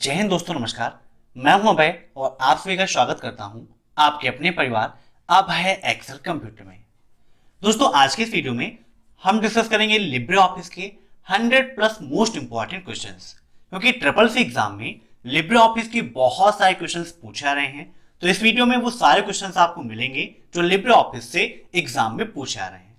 जय हिंद दोस्तों, नमस्कार। मैं हूं अभय और आप सभी का स्वागत करता हूं आपके अपने परिवार अभय एक्सेल कंप्यूटर में। दोस्तों, आज के इस वीडियो में हम डिस्कस करेंगे लिब्रे ऑफिस के 100 प्लस मोस्ट इंपॉर्टेंट क्वेश्चंस, क्योंकि ट्रिपल सी एग्जाम में लिब्रे ऑफिस के बहुत सारे क्वेश्चंस पूछे आ रहे हैं। तो इस वीडियो में वो सारे क्वेश्चंस आपको मिलेंगे जो लिब्रे ऑफिस से एग्जाम में पूछे आ रहे हैं।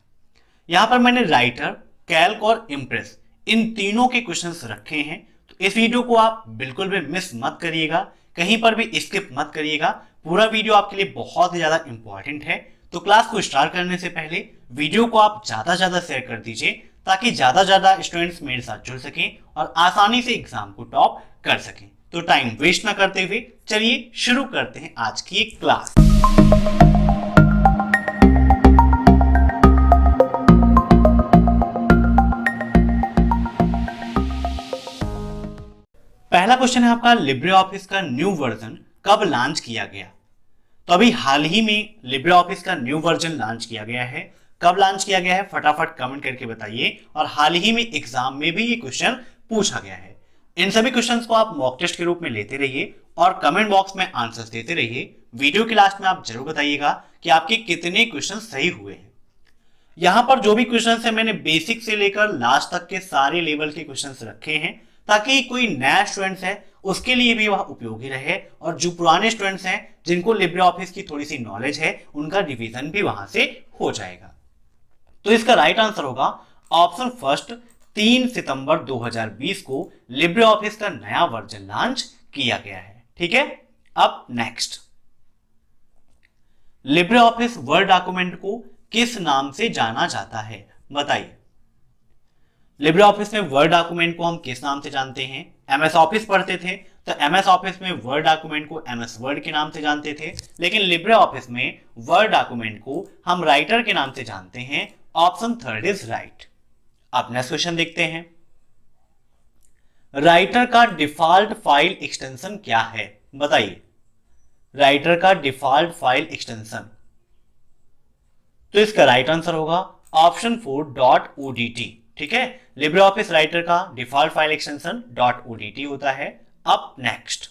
यहाँ पर मैंने राइटर, कैल्क और इम्प्रेस इन तीनों के क्वेश्चंस रखे हैं। तो इस वीडियो को आप बिल्कुल भी मिस मत करिएगा, कहीं पर भी स्किप मत करिएगा। पूरा वीडियो आपके लिए बहुत ही ज्यादा इंपॉर्टेंट है। तो क्लास को स्टार्ट करने से पहले वीडियो को आप ज्यादा शेयर कर दीजिए, ताकि ज्यादा स्टूडेंट्स मेरे साथ जुड़ सकें और आसानी से एग्जाम को टॉप कर सकें। तो टाइम वेस्ट ना करते हुए चलिए शुरू करते हैं आज की एक क्लास। पहला क्वेश्चन है आपका, लिब्रे ऑफिस का न्यू वर्जन कब लॉन्च किया गया? तो अभी हाल ही में लिब्रे ऑफिस का न्यू वर्जन लॉन्च किया गया है। कब लॉन्च किया गया है फटाफट कमेंट करके बताइए। और हाल ही में एग्जाम में भी ये क्वेश्चन पूछा गया है। इन सभी क्वेश्चंस को आप मॉक टेस्ट के रूप में लेते रहिए और कमेंट बॉक्स में आंसर्स देते रहिए। वीडियो के लास्ट में आप जरूर बताइएगा कि आपके कितने क्वेश्चन सही हुए हैं। यहाँ पर जो भी क्वेश्चंस है मैंने बेसिक से लेकर लास्ट तक के सारे लेवल के क्वेश्चंस रखे हैं, ताकि कोई नया स्टूडेंट्स है उसके लिए भी वह उपयोगी रहे, और जो पुराने स्टूडेंट्स हैं जिनको लिब्रे ऑफिस की थोड़ी सी नॉलेज है उनका रिवीजन भी वहां से हो जाएगा। तो इसका राइट आंसर होगा ऑप्शन फर्स्ट, 3 सितंबर 2020 को लिब्रे ऑफिस का नया वर्जन लॉन्च किया गया है। ठीक है, अब next, Libre office word document को किस नाम से जाना जाता है? बताइए। लिब्रे ऑफिस में वर्ड डॉक्यूमेंट को हम किस नाम से जानते हैं? एमएस ऑफिस पढ़ते थे तो एमएस ऑफिस में वर्ड डॉक्यूमेंट को एमएस वर्ड के नाम से जानते थे, लेकिन लिब्रे ऑफिस में वर्ड डॉक्यूमेंट को हम राइटर के नाम से जानते हैं। Option third is right. अब नेक्स्ट क्वेश्चन देखते हैं, राइटर का डिफॉल्ट फाइल एक्सटेंशन क्या है? बताइए। राइटर का डिफॉल्ट फाइल एक्सटेंशन, तो इसका राइट आंसर होगा ऑप्शन 4 .odt। ठीक है, लिब्रे ऑफिस राइटर का डिफॉल्ट फाइल एक्सटेंशन .odt होता है। अब नेक्स्ट,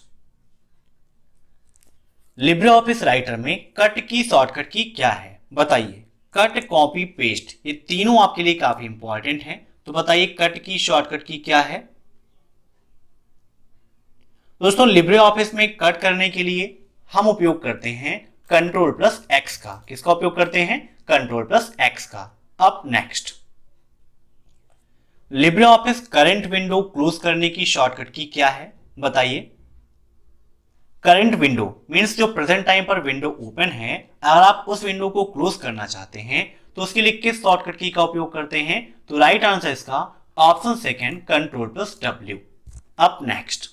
लिब्रे ऑफिस राइटर में कट की शॉर्टकट की क्या है? बताइए। कट, कॉपी, पेस्ट, ये तीनों आपके लिए काफी इंपॉर्टेंट हैं। तो बताइए कट की शॉर्टकट की क्या है? दोस्तों, लिब्रे ऑफिस में कट करने के लिए हम उपयोग करते हैं Ctrl+X का। किसका उपयोग करते हैं? Ctrl+X का। अब next, Libre office current window close करने की शॉर्टकट की क्या है? बताइए। करंट विंडो मींस जो प्रेजेंट टाइम पर विंडो ओपन है, अगर आप उस विंडो को क्लोज करना चाहते हैं तो उसके लिए किस शॉर्टकट की का उपयोग करते हैं? तो राइट आंसर इसका ऑप्शन सेकंड, Ctrl+W। अब नेक्स्ट,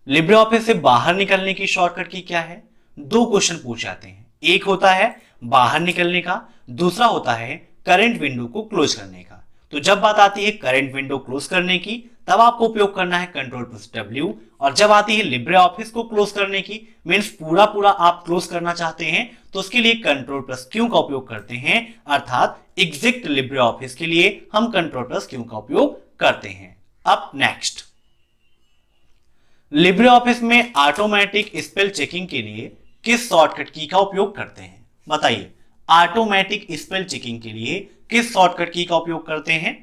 लिब्रे ऑफिस से बाहर निकलने की शॉर्टकट की क्या है? दो क्वेश्चन पूछ जाते हैं, एक होता है बाहर निकलने का, दूसरा होता है करंट विंडो को क्लोज करने का। तो जब बात आती है करंट विंडो क्लोज करने की, तब आपको उपयोग करना है Ctrl+W, और जब आती है लिब्रे ऑफिस को क्लोज करने की, मीन्स पूरा आप क्लोज करना चाहते हैं, तो उसके लिए Ctrl+Q का उपयोग करते हैं। अर्थात एग्जिट लिब्रे ऑफिस के लिए हम Ctrl+Q का उपयोग करते हैं। अब नेक्स्ट, लिब्रे ऑफिस में ऑटोमेटिक स्पेल चेकिंग के लिए किस शॉर्टकट की का उपयोग करते हैं? बताइए। ऑटोमेटिक स्पेल चेकिंग के लिए किस शॉर्टकट की का उपयोग करते हैं?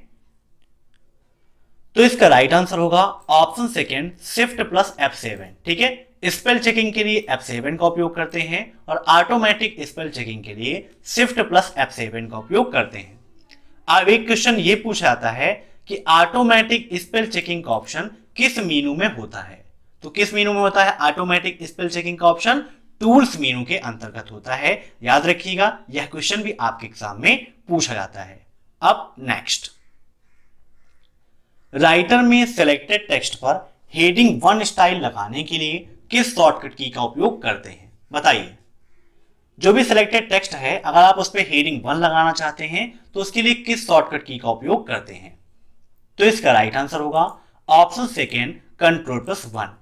तो इसका राइट आंसर होगा ऑप्शन सेकंड, Shift+F7। ठीक है, स्पेल चेकिंग के लिए F7 का उपयोग करते हैं और ऑटोमेटिक स्पेल चेकिंग के लिए Shift+F7 का उपयोग करते हैं। अब एक क्वेश्चन ये पूछा जाता है कि ऑटोमेटिक स्पेल चेकिंग का ऑप्शन किस मेनू में होता है? तो किस मेनू में होता है ऑटोमेटिक स्पेल चेकिंग का ऑप्शन? टूल्स मेनू के अंतर्गत होता है। याद रखिएगा, यह क्वेश्चन भी आपके एग्जाम में पूछा जाता है। अब नेक्स्ट, राइटर में सिलेक्टेड टेक्स्ट पर हेडिंग 1 स्टाइल लगाने के लिए किस शॉर्टकट की का उपयोग करते हैं? बताइए। जो भी सिलेक्टेड टेक्स्ट है, अगर आप उस पर हेडिंग 1 लगाना चाहते हैं तो उसके लिए किस शॉर्टकट की का उपयोग करते हैं? तो इसका राइट आंसर होगा ऑप्शन सेकेंड, Ctrl+1।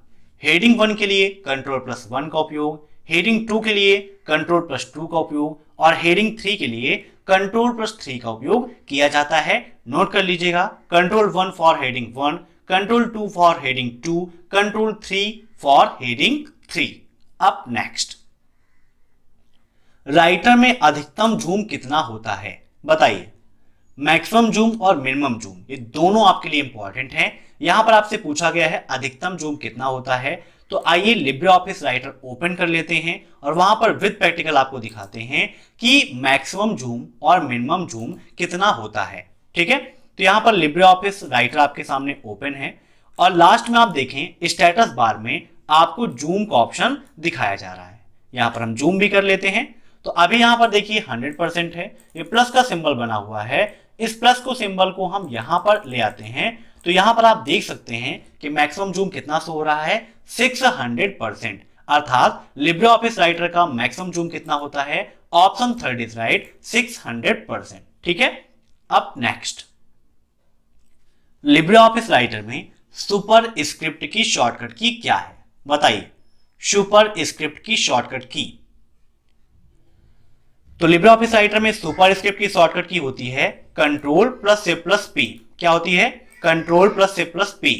हेडिंग 1 के लिए Ctrl+1 का उपयोग, हेडिंग 2 के लिए Ctrl+2 का उपयोग और हेडिंग 3 के लिए Ctrl+3 का उपयोग किया जाता है। नोट कर लीजिएगा, Ctrl+1 for heading 1, control 2 for heading 2, control 3 for heading 3। अब नेक्स्ट, राइटर में अधिकतम जूम कितना होता है बताइए। मैक्सिमम जूम और मिनिमम जूम ये दोनों आपके लिए इंपॉर्टेंट हैं। यहां पर आपसे पूछा गया है अधिकतम जूम कितना होता है। तो आइए लिब्रे ऑफिस राइटर ओपन कर लेते हैं और वहां पर विद प्रैक्टिकल आपको दिखाते हैं कि मैक्सिमम जूम और मिनिमम जूम कितना होता है। ठीक है, तो यहां पर लिब्रे ऑफिस राइटर आपके सामने ओपन है और लास्ट में आप देखें स्टेटस बार में आपको जूम का ऑप्शन दिखाया जा रहा है। यहां पर हम जूम भी कर लेते हैं। तो अभी यहां पर देखिए 100% है, ये प्लस का सिंबल बना हुआ है। इस प्लस को सिंबल को हम यहां पर ले आते हैं तो यहां पर आप देख सकते हैं कि मैक्सिमम जूम कितना शो हो रहा है 600%। अर्थात लिब्रे ऑफिस राइटर का मैक्सिमम जूम कितना होता है, ऑप्शन थर्ड इज राइट 600%। ठीक है, अब नेक्स्ट, लिब्रे ऑफिस राइटर में सुपर स्क्रिप्ट की शॉर्टकट की क्या है बताइए। सुपर स्क्रिप्ट की शॉर्टकट की, तो लिब्रे ऑफिस राइटर में सुपर स्क्रिप्ट की शॉर्टकट की होती है control plus shift plus P. क्या होती है, control plus shift plus P.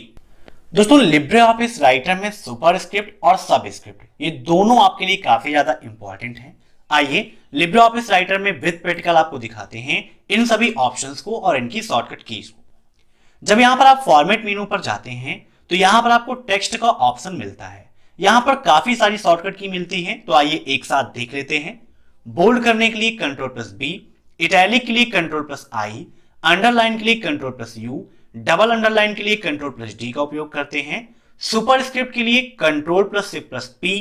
दोस्तों लिब्रे ऑफिस राइटर में सुपर स्क्रिप्ट और सब स्क्रिप्ट ये दोनों आपके लिए काफी ज्यादा इंपॉर्टेंट हैं। आइए लिब्रे ऑफिस राइटर में विद प्रैक्टिकल आपको दिखाते हैं इन सभी ऑप्शंस को और इनकी शॉर्टकट कीज को। जब यहां पर आप फॉर्मेट मेनू पर जाते हैं तो यहां पर आपको टेक्स्ट का ऑप्शन मिलता है। यहां पर काफी सारी शॉर्टकट की मिलती है, तो आइए एक साथ देख लेते हैं। बोल्ड करने के लिए कंट्रोल प्लस बी, इटैलिक के लिए कंट्रोल प्लस आई, अंडरलाइन के लिए control plus you, double underline के लिए कंट्रोल प्लस डी का उपयोग करते हैं। सुपर स्क्रिप्ट के लिए control plus shift plus P,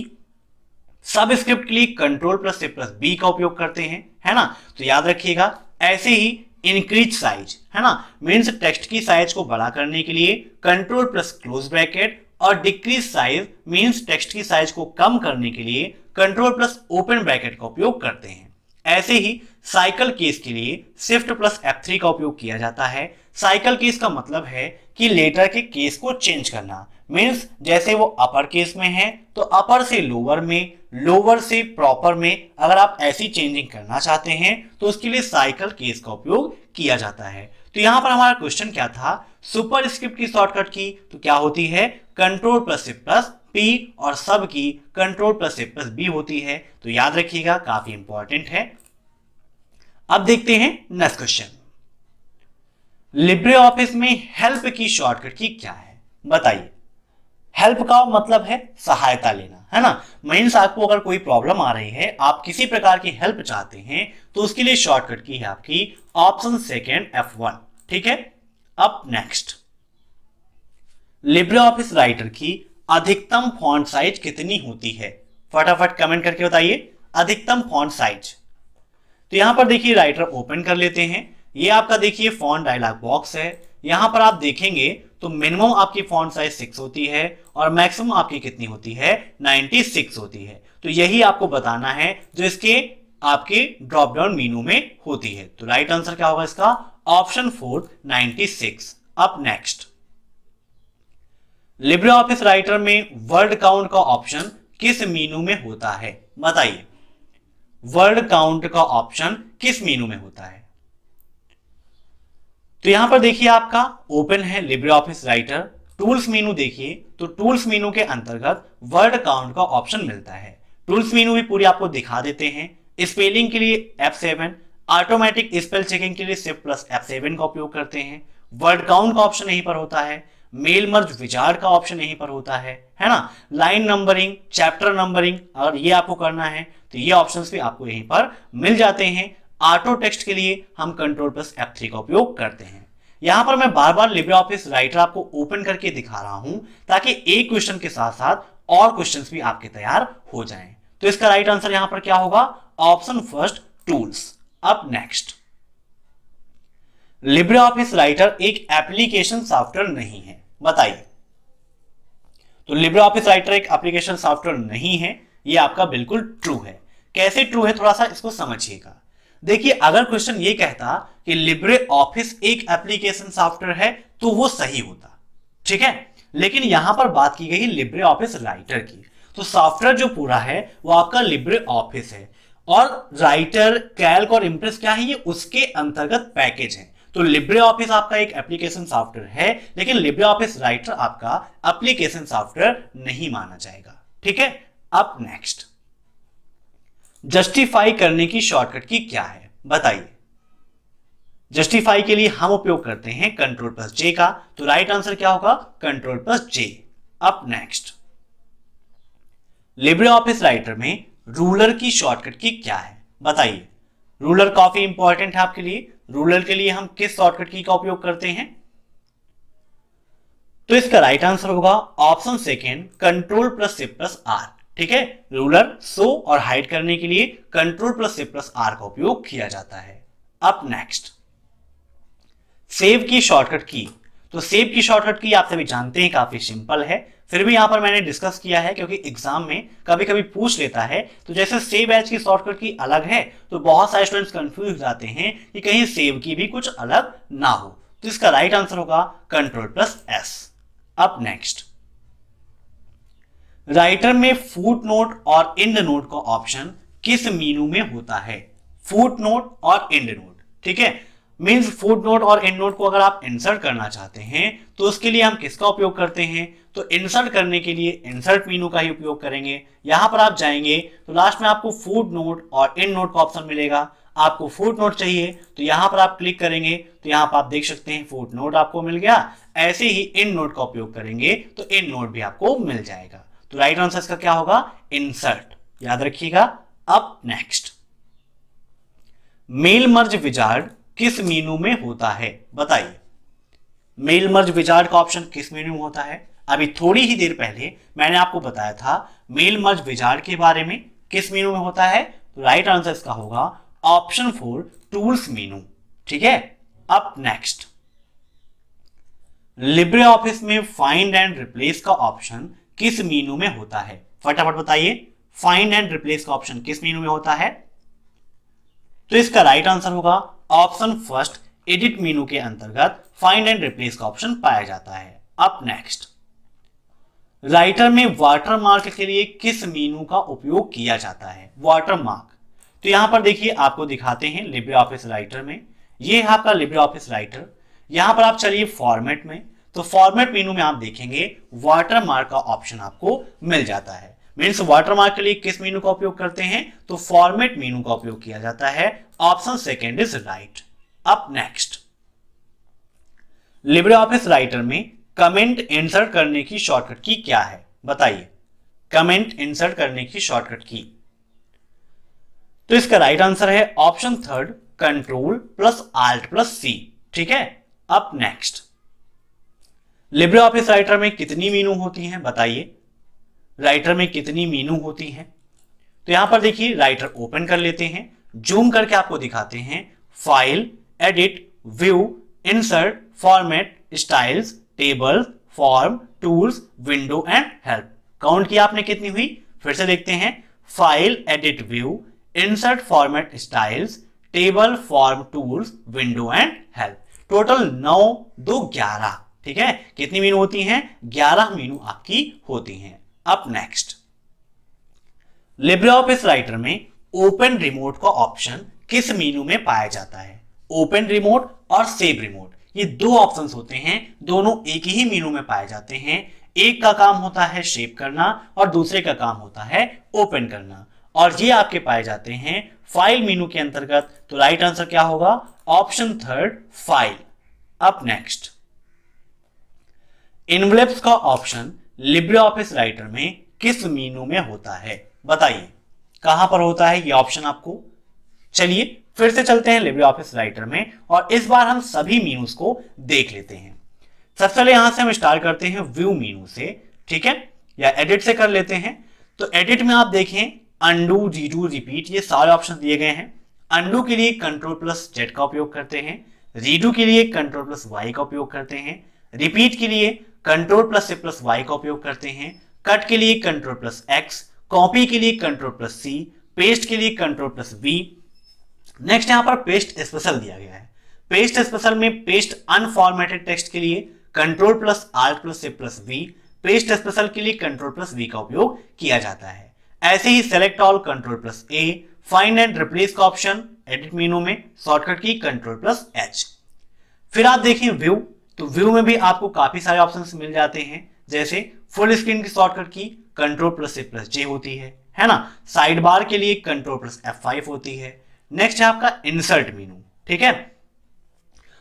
subscript के लिए control plus shift plus B का उपयोग करते हैं, है ना। तो याद रखिएगा, ऐसे ही इंक्रीज साइज, है ना, मीन्स टेक्स्ट की साइज को बड़ा करने के लिए कंट्रोल प्लस क्लोज ब्रैकेट, और डिक्रीज साइज मीन्स टेक्स्ट की साइज को कम करने के लिए कंट्रोल प्लस ओपन ब्रैकेट का उपयोग करते हैं। ऐसे ही साइकिल केस के लिए शिफ्ट प्लस F3 का उपयोग किया जाता है। साइकिल केस का मतलब है कि लेटर के केस को चेंज करना, मीन्स जैसे वो अपर केस में है तो अपर से लोअर में, लोअर से प्रॉपर में, अगर आप ऐसी चेंजिंग करना चाहते हैं तो उसके लिए साइकिल केस का उपयोग किया जाता है। तो यहां पर हमारा क्वेश्चन क्या था, सुपर स्क्रिप्ट की शॉर्टकट की तो क्या होती है, control plus shift plus P, और सब की control plus shift plus B होती है। तो याद रखिएगा, काफी इंपॉर्टेंट है। अब देखते हैं नेक्स्ट क्वेश्चन, लिब्रे ऑफिस में हेल्प की शॉर्टकट की क्या है बताइए। हेल्प का मतलब है सहायता लेना, है ना। मीन्स आपको अगर कोई प्रॉब्लम आ रही है, आप किसी प्रकार की हेल्प चाहते हैं, तो उसके लिए शॉर्टकट की है आपकी ऑप्शन सेकेंड F1। ठीक है, अब नेक्स्ट, लिब्रे ऑफिस राइटर की अधिकतम फॉन्ट साइज कितनी होती है, फटाफट कमेंट करके बताइए अधिकतम फॉन्ट साइज। तो यहां पर देखिए राइटर ओपन कर लेते हैं। ये आपका देखिए फॉन्ट डायलॉग बॉक्स है। यहां पर आप देखेंगे तो मिनिमम आपकी फॉन्ट साइज 6 होती है और मैक्सिमम आपकी कितनी होती है, 96 होती है। तो यही आपको बताना है जो इसके आपके ड्रॉप डाउन मेनू में होती है। तो राइट आंसर क्या होगा इसका, ऑप्शन 4 96। अब नेक्स्ट, लिब्रे ऑफिस राइटर में वर्ड काउंट का ऑप्शन किस मेनू में होता है बताइए। वर्ड काउंट का ऑप्शन किस मेनू में होता है, तो यहां पर देखिए आपका ओपन है Libre office writer, tools menu देखिए तो टूल्स मेनू के अंतर्गत वर्ड काउंट का ऑप्शन मिलता है। टूल्स मेनू भी पूरी आपको दिखा देते हैं। स्पेलिंग के लिए F7, ऑटोमेटिक स्पेल चेकिंग के लिए शिफ्ट प्लस F7 का उपयोग करते हैं। वर्ड काउंट का ऑप्शन यहीं पर होता है। मेल मर्ज विजार्ड का ऑप्शन यहीं पर होता है ना। लाइन नंबरिंग, चैप्टर नंबरिंग, अगर ये आपको करना है तो ये ऑप्शंस भी आपको यहीं पर मिल जाते हैं। ऑटो टेक्स्ट के लिए हम कंट्रोल प्लस F3 का उपयोग करते हैं। यहां पर मैं बार बार लिब्रे ऑफिस राइटर आपको ओपन करके दिखा रहा हूं ताकि एक क्वेश्चन के साथ साथ और क्वेश्चंस भी आपके तैयार हो जाएं। तो इसका राइट आंसर यहां पर क्या होगा, ऑप्शन फर्स्ट टूल्स। अब नेक्स्ट, लिब्रे ऑफिस राइटर एक एप्लीकेशन सॉफ्टवेयर नहीं है बताइए। तो लिब्रे ऑफिस राइटर एक एप्लीकेशन सॉफ्टवेयर नहीं है, ये आपका बिल्कुल ट्रू है। कैसे ट्रू है, थोड़ा सा इसको समझिएगा। देखिए अगर क्वेश्चन ये कहता कि लिब्रे ऑफिस एक एप्लीकेशन सॉफ्टवेयर है तो वो सही होता, ठीक है। लेकिन यहां पर बात की गई लिब्रे ऑफिस राइटर की, तो सॉफ्टवेयर जो पूरा है वो आपका लिब्रे ऑफिस है और राइटर, कैल्क और इंप्रेस क्या है, ये उसके अंतर्गत पैकेज है। तो लिब्रे ऑफिस आपका एक एप्लीकेशन सॉफ्टवेयर है, लेकिन लिब्रे ऑफिस राइटर आपका एप्लीकेशन सॉफ्टवेयर नहीं माना जाएगा। ठीक है, अब नेक्स्ट, जस्टिफाई करने की शॉर्टकट की क्या है बताइए। जस्टिफाई के लिए हम उपयोग करते हैं Ctrl+J का, तो राइट आंसर क्या होगा Ctrl+J। अब नेक्स्ट, लिब्रे ऑफिस राइटर में रूलर की शॉर्टकट की क्या है बताइए। रूलर काफी इंपॉर्टेंट है आपके लिए। रूलर के लिए हम किस शॉर्टकट की का उपयोग करते हैं? तो इसका राइट आंसर होगा ऑप्शन सेकेंड Ctrl+Shift+R। ठीक है, रूलर शो और हाइड करने के लिए Ctrl+Shift+R का उपयोग किया जाता है। अब नेक्स्ट, सेव की शॉर्टकट की। तो सेव की शॉर्टकट की आप सभी जानते हैं काफी सिंपल है, फिर भी यहां पर मैंने डिस्कस किया है क्योंकि एग्जाम में कभी कभी पूछ लेता है। तो जैसे सेव एज की शॉर्टकट की अलग है, तो बहुत सारे स्टूडेंट्स कंफ्यूज हो जाते हैं कि कहीं सेव की भी कुछ अलग ना हो। तो इसका राइट आंसर होगा Ctrl+S। अब नेक्स्ट, राइटर में फुट नोट और एंड नोट का ऑप्शन किस मेनू में होता है? फुट नोट और एंड नोट, ठीक है, मींस फुट नोट और एंड नोट को अगर आप इंसर्ट करना चाहते हैं तो उसके लिए हम किसका उपयोग करते हैं? तो इंसर्ट करने के लिए इंसर्ट मेनू का ही उपयोग करेंगे। यहां पर आप जाएंगे तो लास्ट में आपको फुट नोट और एंड नोट का ऑप्शन मिलेगा। आपको फुट नोट चाहिए तो यहां पर आप क्लिक करेंगे तो यहां पर आप देख सकते हैं फुट नोट आपको मिल गया। ऐसे ही एंड नोट का उपयोग करेंगे तो एंड नोट भी आपको मिल जाएगा। तो राइट आंसर इसका क्या होगा? इंसर्ट, याद रखिएगा। अब नेक्स्ट, मेल मर्ज विजार्ड किस मेनू में होता है बताइए। मेल मर्ज विजार्ड का ऑप्शन किस मेनू में होता है? अभी थोड़ी ही देर पहले मैंने आपको बताया था मेल मर्ज विजार्ड के बारे में, किस मेनू में होता है। तो राइट आंसर इसका होगा ऑप्शन 4 टूल्स मेनू। ठीक है, अब नेक्स्ट, लिब्रे ऑफिस में फाइंड एंड रिप्लेस का ऑप्शन किस मेनू में होता है? फटाफट बताइए, फाइंड एंड रिप्लेस का ऑप्शन किस मेनू में होता है? तो इसका राइट आंसर होगा ऑप्शन फर्स्ट, एडिट मेनू के अंतर्गत फाइंड एंड रिप्लेस का ऑप्शन पाया जाता है। अब नेक्स्ट, राइटर में वाटरमार्क के लिए किस मेनू का उपयोग किया जाता है? वाटरमार्क, तो यहां पर देखिए आपको दिखाते हैं लिब्रे ऑफिस राइटर में, ये है आपका लिब्रे ऑफिस राइटर। यहां पर आप चलिए फॉर्मेट में, तो फॉर्मेट मेनू में आप देखेंगे वाटरमार्क का ऑप्शन आपको मिल जाता है। मीन्स वाटरमार्क के लिए किस मेनू का उपयोग करते हैं? तो फॉर्मेट मेनू का उपयोग किया जाता है। Option second is right. अब नेक्स्ट, लिब्रे ऑफिस राइटर में कमेंट इंसर्ट करने की शॉर्टकट की क्या है बताइए। कमेंट इंसर्ट करने की शॉर्टकट की, तो इसका राइट आंसर है ऑप्शन थर्ड Ctrl+Alt+C। ठीक है, अब नेक्स्ट, लिब्रे ऑफिस राइटर में कितनी मेनू होती हैं बताइए। राइटर में कितनी मेनू होती हैं? तो यहां पर देखिए राइटर ओपन कर लेते हैं, जूम करके आपको दिखाते हैं, file, edit, view, insert, format, styles, table, form, tools, window and help. Count किया आपने कितनी हुई? फिर से देखते हैं, file, edit, view, insert, format, styles, table, form, tools, window and help. Total 9 2 11। ठीक है, कितनी मेनू होती हैं? 11 मेनू आपकी होती हैं। अब नेक्स्ट, लिब्रे ऑफिस राइटर में ओपन रिमोट का ऑप्शन किस मेनू में पाया जाता है? ओपन रिमोट और सेव रिमोट, ये दो ऑप्शंस होते हैं, दोनों एक ही मेनू में पाए जाते हैं। एक का काम होता है सेव करना और दूसरे का काम होता है ओपन करना, और ये आपके पाए जाते हैं फाइल मेनू के अंतर्गत। तो राइट आंसर क्या होगा? Option third, file. अब नेक्स्ट, इनवेलप्स का ऑप्शन लिब्रे ऑफिस राइटर में किस मेनू में होता है बताइए। कहां पर होता है ये ऑप्शन आपको? चलिए फिर से चलते हैं लिब्रे ऑफिस राइटर में और इस बार हम सभी मेनूज को देख लेते हैं। सबसे पहले यहां से हम स्टार्ट करते हैं व्यू मेनू से, ठीक है, या एडिट से कर लेते हैं। तो एडिट में आप देखें अंडू, रीडू, रिपीट, ये सारे ऑप्शन दिए गए हैं। अंडू के लिए Ctrl+Z का उपयोग करते हैं, रीडू के लिए Ctrl+Y का उपयोग करते हैं, रिपीट के लिए Ctrl+C+Y का उपयोग करते हैं, कट के लिए Ctrl+X, कॉपी के लिए Ctrl+C, पेस्ट के लिए Ctrl+V। नेक्स्ट यहां पर पेस्ट स्पेशल दिया गया है। पेस्ट स्पेशल में पेस्ट अनफॉर्मेटेड टेक्स्ट के लिए Ctrl+Alt+C+V, पेस्ट स्पेशल के लिए Ctrl+V का उपयोग किया जाता है। ऐसे ही select all Ctrl+A, find and replace का ऑप्शन एडिट मेनू में शॉर्टकट की Ctrl+H। फिर आप देखें व्यू, तो व्यू में भी आपको काफी सारे ऑप्शंस मिल जाते हैं, जैसे फुल स्क्रीन की शॉर्टकट की Ctrl+C+J होती है ना। साइड बार के लिए Ctrl+F5 होती है। नेक्स्ट है आपका इंसर्ट मेनू, ठीक है।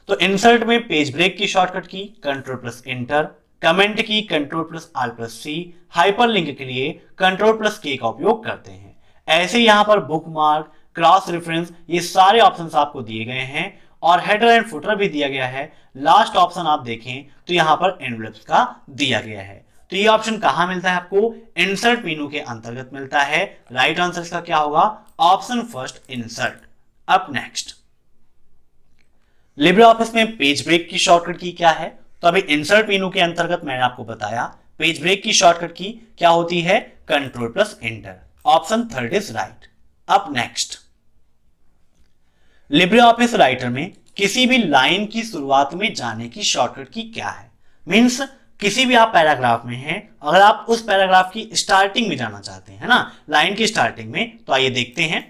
तो इंसर्ट में पेज ब्रेक की शॉर्टकट की Ctrl+Enter, कमेंट की Ctrl+Alt+C, हाइपरलिंक के लिए Ctrl+K का उपयोग करते हैं। ऐसे यहां पर बुकमार्क, क्रॉस रेफरेंस, ये सारे ऑप्शंस आपको दिए गए हैं और हेडर एंड फुटर भी दिया गया है। लास्ट ऑप्शन आप देखें तो यहां पर एनवेलप्स का दिया गया है। तो ये ऑप्शन कहां मिलता है आपको? इंसर्ट मेनू के अंतर्गत मिलता है। राइट आंसर इसका क्या होगा? Option first, insert. अब नेक्स्ट, लिब्रे ऑफिस में पेज ब्रेक की शॉर्टकट की क्या है? तो अभी इंसर्ट मेनू के अंतर्गत मैंने आपको बताया पेज ब्रेक की शॉर्टकट की क्या होती है? Ctrl+Enter। Option third is right. अब नेक्स्ट, लिब्रे ऑफिस राइटर में किसी भी लाइन की शुरुआत में जाने की शॉर्टकट की क्या है? मींस किसी भी आप पैराग्राफ में हैं, अगर आप उस पैराग्राफ की स्टार्टिंग में जाना चाहते हैं ना, लाइन की स्टार्टिंग में, तो आइए देखते हैं।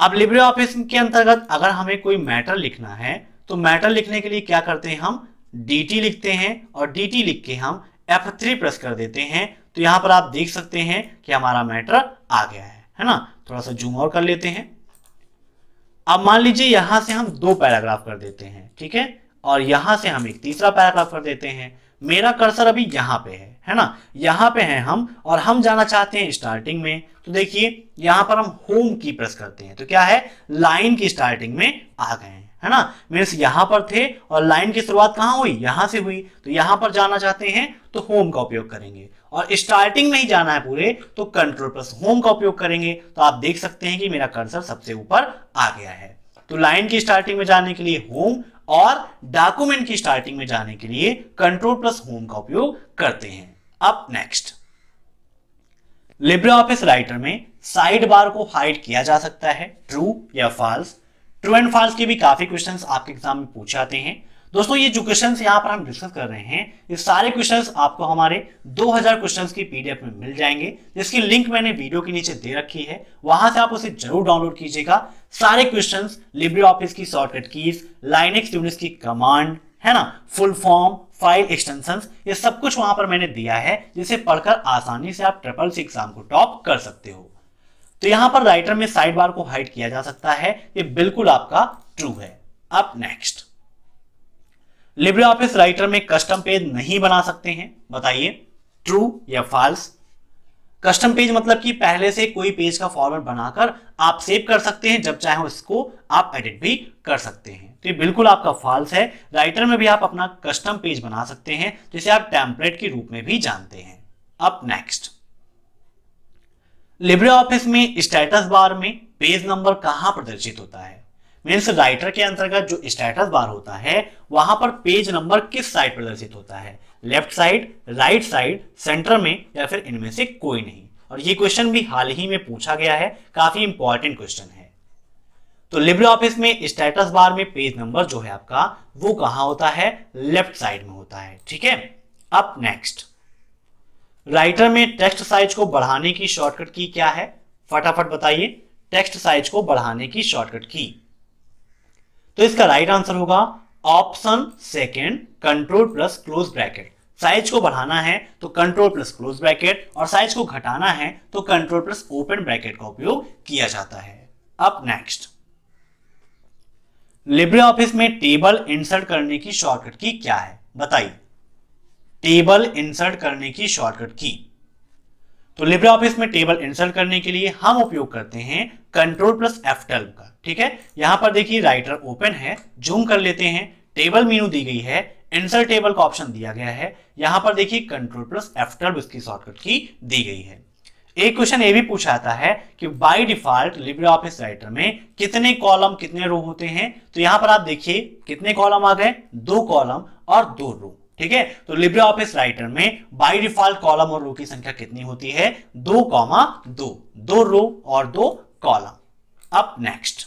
अब लिब्रे ऑफिस के अंतर्गत अगर हमें कोई मैटर लिखना है तो मैटर लिखने के लिए क्या करते हैं? हम dt लिखते हैं और dt लिख के हम F3 प्रेस कर देते हैं। तो यहां पर आप देख सकते हैं कि हमारा मैटर आ गया है ना। थोड़ा सा जूम और कर लेते हैं। अब मान लीजिए यहां से हम 2 पैराग्राफ कर देते हैं, ठीक है, और यहां से हम एक तीसरा पैराग्राफ कर देते हैं। मेरा कर्सर अभी यहां पे है ना, यहां पे हैं हम और हम जाना चाहते हैं स्टार्टिंग में। तो देखिए यहां पर हम होम की प्रेस करते हैं तो क्या है? लाइन की स्टार्टिंग में आ गए हैं, है ना। मीन्स यहां पर थे और लाइन की शुरुआत कहां हुई? यहां से हुई। तो यहां पर जाना चाहते हैं तो होम का उपयोग करेंगे और स्टार्टिंग में ही जाना है पूरे तो Ctrl+Home का उपयोग करेंगे। तो आप देख सकते हैं कि मेरा कर्सर सबसे ऊपर आ गया है। तो लाइन की स्टार्टिंग में जाने के लिए होम और डॉक्यूमेंट की स्टार्टिंग में जाने के लिए Ctrl+Home का उपयोग करते हैं। अब नेक्स्ट, लिब्रे ऑफिस राइटर में साइड बार को हाइड किया जा सकता है, ट्रू या फॉल्स? ट्रू एंड फॉल्स के भी काफी क्वेश्चंस आपके एग्जाम में पूछे जाते हैं। दोस्तों ये जो क्वेश्चंस यहाँ पर हम डिस्कस कर रहे हैं, ये सारे क्वेश्चंस आपको हमारे 2000 क्वेश्चंस की पीडीएफ में मिल जाएंगे, जिसकी लिंक मैंने वीडियो के नीचे दे रखी है। वहां से आप उसे जरूर डाउनलोड कीजिएगा। सारे क्वेश्चंस, लिब्रे ऑफिस की शॉर्टकट कीज, लाइनेक्स यूनिक्स की कमांड, है ना, फुल फॉर्म, फाइल एक्सटेंशंस, ये सब कुछ वहां पर मैंने दिया है, जिसे पढ़कर आसानी से आप SSC एग्जाम को टॉप कर सकते हो। तो यहां पर राइटर में साइड बार को हाइड किया जा सकता है, ये बिल्कुल आपका ट्रू है। अब नेक्स्ट, लिब्रे ऑफिस राइटर में कस्टम पेज नहीं बना सकते हैं, बताइए ट्रू या फॉल्स? कस्टम पेज मतलब कि पहले से कोई पेज का फॉर्मेट बनाकर आप सेव कर सकते हैं, जब चाहे उसको आप एडिट भी कर सकते हैं। तो ये बिल्कुल आपका फॉल्स है। राइटर में भी आप अपना कस्टम पेज बना सकते हैं, जिसे आप टेम्पलेट के रूप में भी जानते हैं। अब नेक्स्ट, लिब्रे ऑफिस में स्टेटस बार में पेज नंबर कहां प्रदर्शित होता है? मीन्स राइटर के अंतर्गत जो स्टेटस बार होता है वहां पर पेज नंबर किस साइड प्रदर्शित होता है? Left side, right side, centre में, या फिर इनमें से कोई नहीं? और ये क्वेश्चन भी हाल ही में पूछा गया है, काफी इंपॉर्टेंट क्वेश्चन है। तो लिब्रे ऑफिस में स्टेटस बार में पेज नंबर जो है आपका वो कहां होता है? लेफ्ट साइड में होता है, ठीक है। अब नेक्स्ट, राइटर में टेक्स्ट साइज को बढ़ाने की शॉर्टकट की क्या है? फटाफट बताइए, टेक्स्ट साइज को बढ़ाने की शॉर्टकट की। तो इसका राइट आंसर होगा ऑप्शन सेकंड, Ctrl+क्लोज ब्रैकेट। साइज को बढ़ाना है तो Ctrl+क्लोज ब्रैकेट और साइज को घटाना है तो Ctrl+ओपन ब्रैकेट का उपयोग किया जाता है। अब नेक्स्ट, लिब्रे ऑफिस में टेबल इंसर्ट करने की शॉर्टकट की क्या है? बताइए, टेबल इंसर्ट करने की शॉर्टकट की। तो लिब्रे ऑफिस में टेबल इंसर्ट करने के लिए हम उपयोग करते हैं Ctrl+F12 का, ठीक है। यहां पर देखिए राइटर ओपन है, जूम कर लेते हैं, टेबल मेनू दी गई है, इंसर्ट टेबल का ऑप्शन दिया गया है। यहां पर देखिए Ctrl+F12 इसकी शॉर्टकट की दी गई है। एक क्वेश्चन ये भी पूछा जाता है कि by default Libre office writer में कितने कॉलम कितने रो होते हैं? तो यहां पर आप देखिए कितने कॉलम आ गए? 2 कॉलम और 2 रो, ठीक है। तो लिब्रे ऑफिस राइटर में बाय डिफॉल्ट कॉलम और रो की संख्या कितनी होती है? 2,2, 2 रो और 2 कॉलम। अब नेक्स्ट,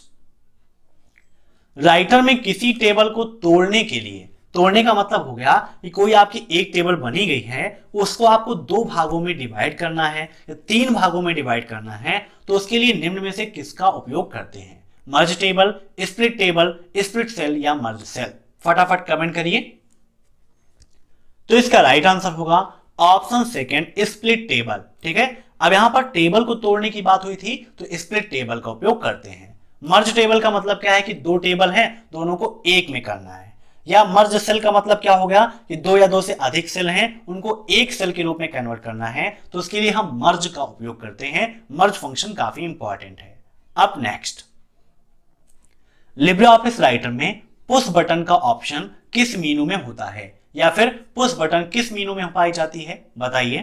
राइटर में किसी टेबल को तोड़ने के लिए, तोड़ने का मतलब हो गया कि कोई आपकी एक टेबल बनी गई है, उसको आपको 2 भागों में डिवाइड करना है या 3 भागों में डिवाइड करना है, तो उसके लिए निम्न में से किसका उपयोग करते हैं? Merge table, split table, split cell या मर्ज सेल? फटाफट कमेंट करिए। तो इसका राइट आंसर होगा ऑप्शन सेकंड, स्प्लिट टेबल। ठीक है, अब यहां पर टेबल को तोड़ने की बात हुई थी तो स्प्लिट टेबल का उपयोग करते हैं। मर्ज टेबल का मतलब क्या है कि दो टेबल हैं, दोनों को एक में करना है। या मर्ज सेल का मतलब क्या हो गया कि दो या दो से अधिक सेल हैं, उनको एक सेल के रूप में कन्वर्ट करना है, तो उसके लिए हम मर्ज का उपयोग करते हैं। मर्ज फंक्शन काफी इंपॉर्टेंट है। अब नेक्स्ट, लिब्रे ऑफिस राइटर में पुश बटन का ऑप्शन किस मीनू में होता है, या फिर पुश बटन किस मीनू में पाई जाती है, बताइए।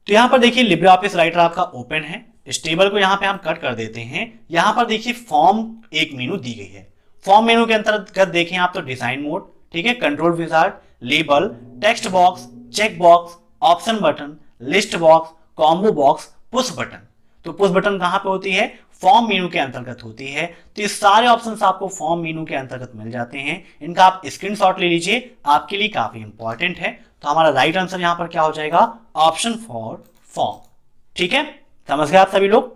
तो यहां पर देखिए लिब्रे ऑफिस राइटर आपका ओपन है, इस टेबल को यहां पे हम कट कर देते हैं। यहां पर देखिए फॉर्म एक मेनू दी गई है। फॉर्म मेनू के अंतर्गत देखें आप तो डिजाइन मोड, ठीक है, control wizard, label, text box, check box, option button, list box, combo box, push button. तो पुश बटन कहां पे होती है, फॉर्म मेनू के अंतर्गत होती है। तो ये सारे ऑप्शंस आपको फॉर्म मेनू के अंतर्गत मिल जाते हैं। इनका आप स्क्रीनशॉट ले लीजिए, आपके लिए काफी इंपॉर्टेंट है। तो हमारा राइट आंसर यहां पर क्या हो जाएगा, ऑप्शन फॉर फॉर्म। ठीक है, समझ गए आप सभी लोग।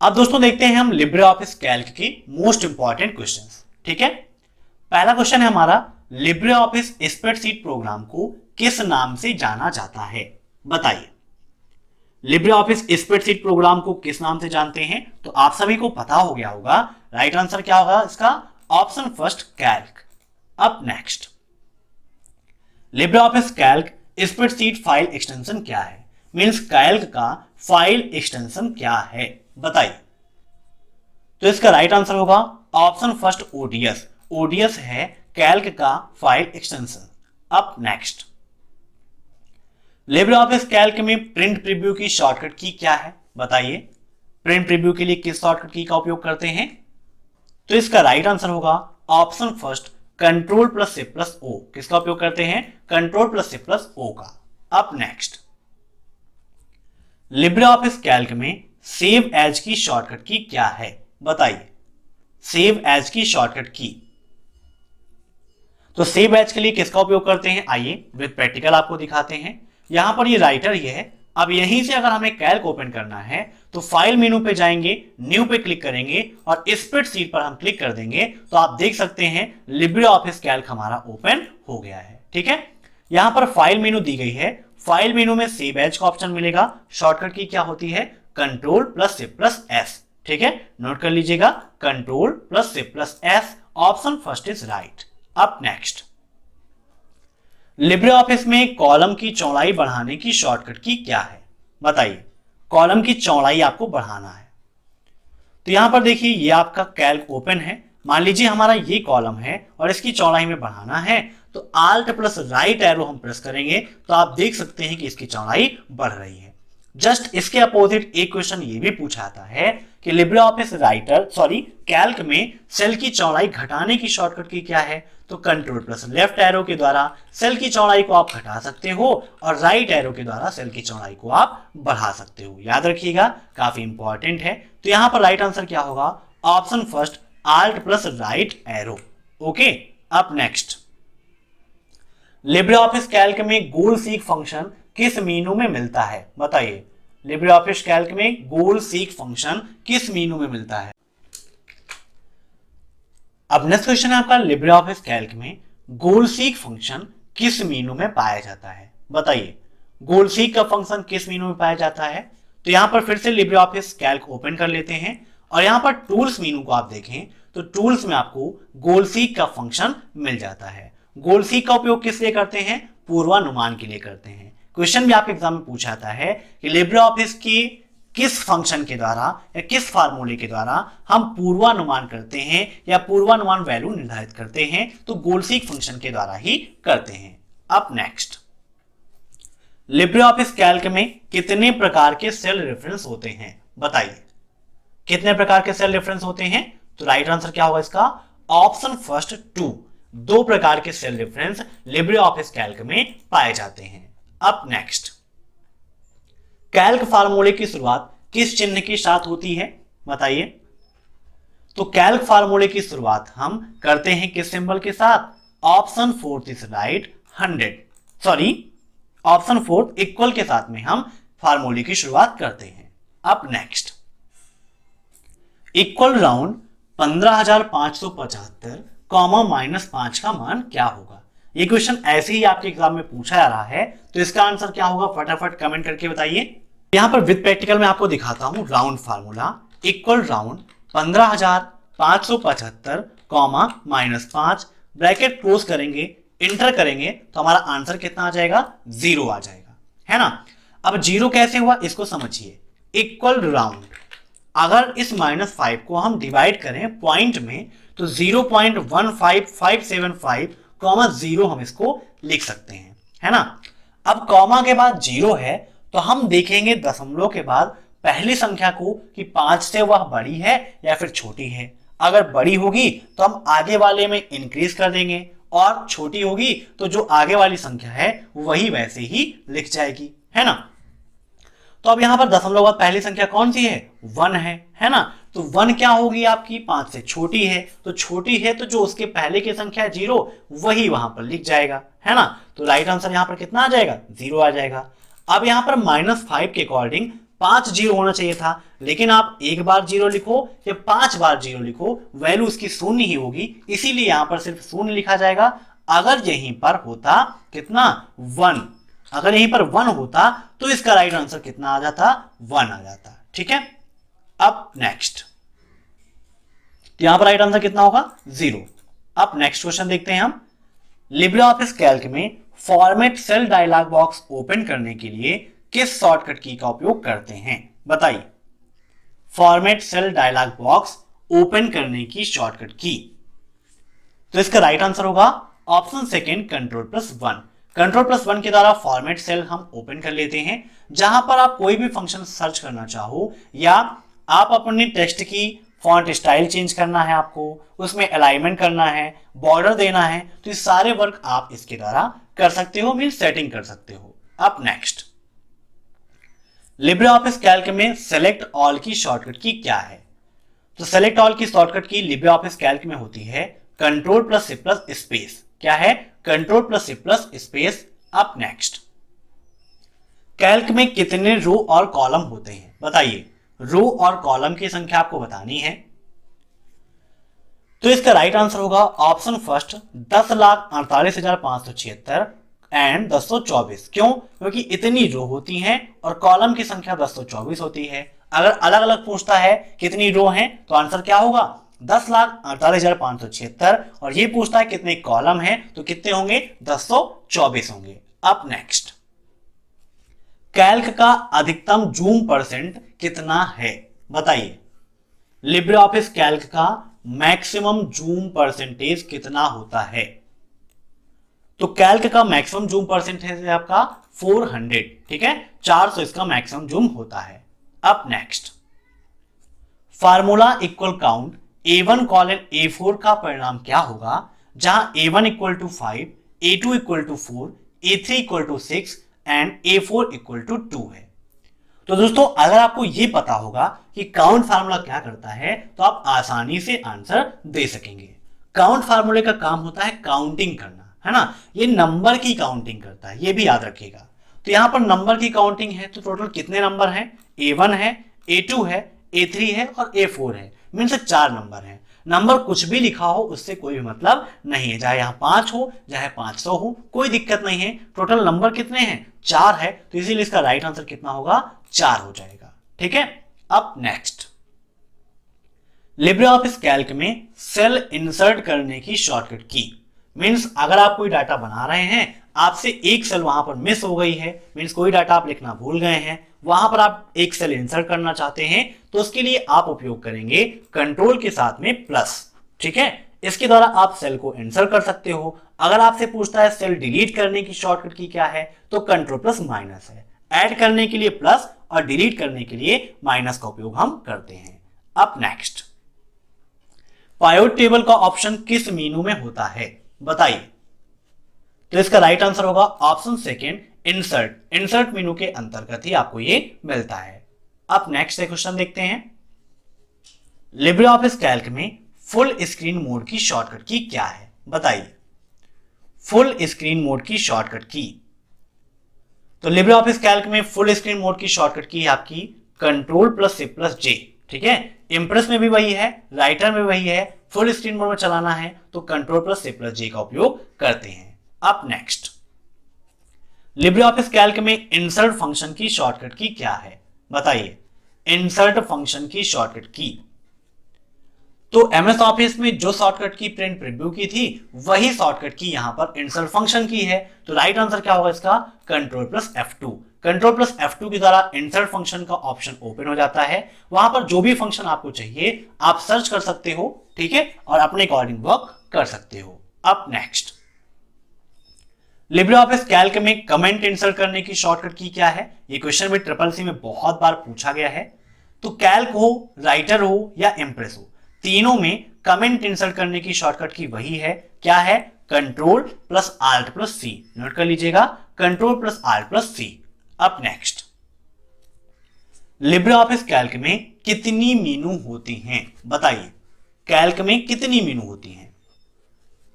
अब दोस्तों देखते हैं हम लिब्रे ऑफिस कैल्क की मोस्ट इंपॉर्टेंट क्वेश्चंस। ठीक है, पहला क्वेश्चन है हमारा, लिब्रे ऑफिस स्प्रेडशीट प्रोग्राम को किस नाम से जाना जाता है, बताइए। लिब्रे ऑफिस स्प्रेडशीट प्रोग्राम को किस नाम से जानते हैं, तो आप सभी को पता हो गया होगा। राइट आंसर क्या होगा इसका, ऑप्शन फर्स्ट, कैल्क। अब next, LibreOffice Calc spreadsheet file extension क्या है, मींस कैल्क का फाइल एक्सटेंशन क्या है, बताइए। तो इसका राइट आंसर होगा ऑप्शन फर्स्ट, ओडीएस। ओडीएस है कैल्क का फाइल एक्सटेंशन। अब नेक्स्ट, लिब्रे ऑफिस कैल्क में प्रिंट प्रीव्यू की शॉर्टकट की क्या है, बताइए। प्रिंट प्रीव्यू के लिए किस शॉर्टकट की का उपयोग करते हैं, तो इसका राइट आंसर होगा option first, control plus shift plus O. किसका उपयोग करते हैं, control plus shift plus O का। अब नेक्स्ट, लिब्रे ऑफिस कैल्क में सेव एज की शॉर्टकट की क्या है, बताइए। सेव एज की शॉर्टकट की, तो सेव एज के लिए किसका उपयोग करते हैं, आइए विद प्रैक्टिकल आपको दिखाते हैं। यहां पर ये राइटर ये है। अब यहीं से अगर हमें कैल्क ओपन करना है तो फाइल मेनू पे जाएंगे, न्यू पे क्लिक करेंगे और स्प्रेडशीट पर हम क्लिक कर देंगे, तो आप देख सकते हैं लिब्रे ऑफिस कैल्क हमारा ओपन हो गया है। ठीक है, यहां पर फाइल मेनू दी गई है, फाइल मेनू में सेव एज का ऑप्शन मिलेगा। शॉर्टकट की क्या होती है, control plus shift plus S. ठीक है, नोट कर लीजिएगा, control plus shift plus S, option first is right. अब नेक्स्ट, लिब्रे ऑफिस में कॉलम की चौड़ाई बढ़ाने की शॉर्टकट की क्या है, बताइए। कॉलम की चौड़ाई आपको बढ़ाना है, तो यहां पर देखिए ये आपका कैल्क ओपन है। मान लीजिए हमारा ये कॉलम है और इसकी चौड़ाई में बढ़ाना है, तो आल्ट प्लस राइट एरो हम प्रेस करेंगे तो आप देख सकते हैं कि इसकी चौड़ाई बढ़ रही है। जस्ट इसके अपोजिट एक क्वेश्चन ये भी पूछा जाता है कि लिब्रे ऑफिस कैल्क में सेल की चौड़ाई घटाने की शॉर्टकट की क्या है, तो कंट्रोल प्लस लेफ्ट एरो के द्वारा सेल की चौड़ाई को आप घटा सकते हो और राइट एरो के द्वारा सेल की चौड़ाई को आप बढ़ा सकते हो। याद रखिएगा, काफी इंपॉर्टेंट है। तो यहां पर राइट आंसर क्या होगा, option first, alt plus right arrow. Okay, अब नेक्स्ट, लिब्रे ऑफिस कैल्क में गोल सीक फंक्शन किस मीनू में मिलता है, बताइए। लिब्रे ऑफिस कैल्क में गोल सीक फंक्शन किस मीनू में मिलता है। अब नेक्स्ट क्वेश्चन है आपका, लिब्रे ऑफिस कैल्क में गोल सीक फंक्शन किस मीनू में पाया जाता है, बताइए। गोल सीक का फंक्शन किस मीनू में पाया जाता है, तो यहां पर फिर से लिब्रे ऑफिस कैल्क ओपन कर लेते हैं और यहां पर टूल्स मीनू को आप देखें तो टूल्स में आपको गोल सीक का फंक्शन मिल जाता है। गोल सीक का उपयोग किस लिए करते हैं, पूर्वानुमान के लिए करते हैं। क्वेश्चन भी आपके एग्जाम में पूछा जाता है कि लिब्रे ऑफिस की किस फंक्शन के द्वारा या किस फार्मूले के द्वारा हम पूर्वानुमान करते हैं या पूर्वानुमान वैल्यू निर्धारित करते हैं, तो गोल सीक फंक्शन के द्वारा ही करते हैं। अब नेक्स्ट, लिब्रे ऑफिस कैल्क में कितने प्रकार के सेल रेफरेंस होते हैं, बताइए। कितने प्रकार के सेल रेफरेंस होते हैं, तो राइट आंसर क्या होगा इसका, ऑप्शन फर्स्ट, 2। 2 प्रकार के cell reference LibreOffice Calc में पाए जाते हैं। अब नेक्स्ट, कैल्क फार्मूले की शुरुआत किस चिन्ह के साथ होती है, बताइए। तो कैल्क फार्मूले की शुरुआत हम करते हैं किस सिंबल के साथ, option fourth is right, 100 option fourth equal के साथ में हम फार्मूले की शुरुआत करते हैं। अब नेक्स्ट, इक्वल राउंड 15,575 कॉमा -5 का मान क्या होगा। ये क्वेश्चन ऐसे ही आपके एग्जाम में पूछा जा रहा है, तो इसका आंसर क्या होगा फटाफट कमेंट करके बताइए। यहां पर विद प्रैक्टिकल में आपको दिखाता हूं। Round formula equal round 15,575 comma -5 bracket close करेंगे, इंटर करेंगे तो हमारा आंसर कितना आ जाएगा, 0 आ जाएगा, है ना। अब 0 कैसे हुआ इसको समझिए। इक्वल राउंड, अगर इस -5 को हम डिवाइड करें पॉइंट में तो 0.15575 कॉमा 0 हम इसको लिख सकते हैं, है ना। अब कॉमा के बाद 0 है तो हम देखेंगे दशमलव के बाद पहली संख्या को कि 5 से वह बड़ी है या फिर छोटी है। अगर बड़ी होगी तो हम आगे वाले में इंक्रीज कर देंगे और छोटी होगी तो जो आगे वाली संख्या है वही वैसे ही लिख जाएगी, है ना। तो अब यहां पर दशमलव बाद पहली संख्या कौन सी है, 1 है ना। तो 1 क्या होगी आपकी, 5 से छोटी है, तो छोटी है तो जो उसके पहले की संख्या 0 वही वहां पर लिख जाएगा, है ना। तो राइट आंसर यहां पर कितना आ जाएगा, 0 आ जाएगा। अब यहां पर -5 के अकॉर्डिंग 5 0 होना चाहिए था, लेकिन आप एक बार 0 लिखो या 5 बार 0 लिखो वैल्यू उसकी शून्य ही होगी, इसीलिए यहां पर सिर्फ शून्य लिखा जाएगा। अगर यहीं पर होता कितना, 1, अगर यहीं पर 1 होता तो इसका राइट आंसर कितना आ जाता, 1 आ जाता, ठीक है। अब नेक्स्ट, यहां पर राइट आंसर कितना होगा, 0। अब नेक्स्ट क्वेश्चन देखते हैं हम। लिब्रे ऑफिस कैल्क में format cell dialog box open करने के लिए किस शॉर्टकट की का उपयोग करते हैं, बताइए। Format cell dialog box open करने की शॉर्टकट की, तो इसका राइट आंसर होगा ऑप्शन सेकंड Ctrl+1। Ctrl+1 के द्वारा फॉर्मेट सेल हम ओपन कर लेते हैं। जहां पर आप कोई भी फंक्शन सर्च करना चाहो या आप अपने टेक्स्ट की फॉन्ट स्टाइल चेंज करना है, आपको उसमें अलाइनमेंट करना है, बॉर्डर देना है, तो ये सारे वर्क आप इसके द्वारा कर सकते हो, मीन सेटिंग कर सकते हो। अब नेक्स्ट, लिब्रे ऑफिस कैल्क में सेलेक्ट ऑल की शॉर्टकट की क्या है। तो सेलेक्ट ऑल की शॉर्टकट की लिब्रे ऑफिस कैल्क में होती है Ctrl+C+ स्पेस। क्या है, Ctrl+C+ स्पेस। अब नेक्स्ट, कैल्क में कितने रो और कॉलम होते हैं, बताइए। रो और कॉलम की संख्या आपको बतानी है, तो इसका राइट आंसर होगा ऑप्शन फर्स्ट 10,48,576 एंड 224। क्यों, क्योंकि इतनी रो होती हैं और कॉलम की संख्या 224 होती है। अगर अलग अलग पूछता है कितनी रो हैं तो आंसर क्या होगा, 10,48,576, और ये पूछता है कितने कॉलम हैं तो कितने होंगे, 224 होंगे। अब नेक्स्ट, कैल्क का अधिकतम जूम परसेंट कितना है, बताइए। लिब्रे ऑफिस कैल्क का मैक्सिमम जूम परसेंटेज कितना होता है। तो कैल्क का मैक्सिमम जूम परसेंटेज है आपका 400, ठीक है, 400 इसका मैक्सिमम जूम होता है। अब next, formula equal count A1 colon A4 का परिणाम क्या होगा, जहां A1 equal to 5, A2 equal to 4, A3 equal to 6 and A4 equal to 2 है। तो दोस्तों अगर आपको ये पता होगा कि काउंट फार्मूला क्या करता है तो आप आसानी से आंसर दे सकेंगे। काउंट फार्मूले का काम होता है काउंटिंग करना, है ना। ये नंबर की काउंटिंग करता है, ये भी याद रखिएगा। तो यहां पर नंबर की काउंटिंग है, तो टोटल कितने नंबर हैं, A1 है, A2 है, A3 है और A4 है, मीन से 4 नंबर है। नंबर कुछ भी लिखा हो उससे कोई भी मतलब नहीं है, चाहे यहाँ 5 हो चाहे 500 हो, कोई दिक्कत नहीं है। टोटल नंबर कितने हैं, 4 है, तो इसीलिए इसका राइट आंसर कितना होगा, 4 हो जाएगा, ठीक है। अब नेक्स्ट, लिब्रे ऑफिस कैल्क में सेल इंसर्ट करने की शॉर्टकट की, मीन्स अगर आप कोई डाटा बना रहे हैं, आपसे एक सेल वहां पर मिस हो गई है, मीन्स कोई डाटा आप लिखना भूल गए हैं, वहां पर आप एक सेल इंसर्ट करना चाहते हैं, तो उसके लिए आप उपयोग करेंगे कंट्रोल के साथ में प्लस, ठीक है। इसके द्वारा आप सेल को इंसर्ट कर सकते हो। अगर आपसे पूछता है सेल डिलीट करने की शॉर्टकट की क्या है, तो Ctrl+- है। ऐड करने के लिए प्लस और डिलीट करने के लिए माइनस का उपयोग हम करते हैं। अब नेक्स्ट, पायोट टेबल का ऑप्शन किस मीनू में होता है, बताइए। तो इसका राइट आंसर होगा ऑप्शन सेकंड इंसर्ट। इंसर्ट मेनू के अंतर्गत ही आपको ये मिलता है। अब नेक्स्ट क्वेश्चन देखते हैं, लिब्रे ऑफिस कैल्क में फुल स्क्रीन मोड की शॉर्टकट की क्या है, बताइए। फुल स्क्रीन मोड की शॉर्टकट की, तो लिब्रे ऑफिस कैल्क में फुल स्क्रीन मोड की शॉर्टकट की आपकी Ctrl+C+J, ठीक है, इंप्रेस में भी वही है, राइटर में वही है, फुल स्क्रीन मोड में चलाना है तो control plus C plus J का उपयोग करते हैं। अब नेक्स्ट, लिब्रे ऑफिस कैल्क में इंसर्ट फंक्शन की शॉर्टकट की क्या है, बताइए। इंसर्ट फंक्शन की शॉर्टकट की, तो एमएस ऑफिस में जो शॉर्टकट की प्रिंट प्रीव्यू की थी वही शॉर्टकट की यहां पर इंसर्ट फंक्शन की है। तो राइट आंसर क्या होगा इसका, control plus F2। Control plus F2 के द्वारा इंसर्ट फंक्शन का ऑप्शन ओपन हो जाता है, वहां पर जो भी फंक्शन आपको चाहिए आप सर्च कर सकते हो, ठीक है, और अपने अकॉर्डिंग वर्क कर सकते हो। अब नेक्स्ट, लिब्रे ऑफिस कैल्क में कमेंट इंसर्ट करने की शॉर्टकट की क्या है, ये क्वेश्चन भी ट्रिपल सी में बहुत बार पूछा गया है। तो कैल्क हो, राइटर हो या इंप्रेस हो, तीनों में कमेंट इंसर्ट करने की शॉर्टकट की वही है, क्या है, कंट्रोल प्लस आल्ट प्लस सी। नोट कर लीजिएगा, कंट्रोल प्लस आल्ट प्लस सी। अब नेक्स्ट, लिब्रे ऑफिस कैल्क में कितनी मेनू होती हैं, बताइए। कैल्क में कितनी मेनू होती हैं,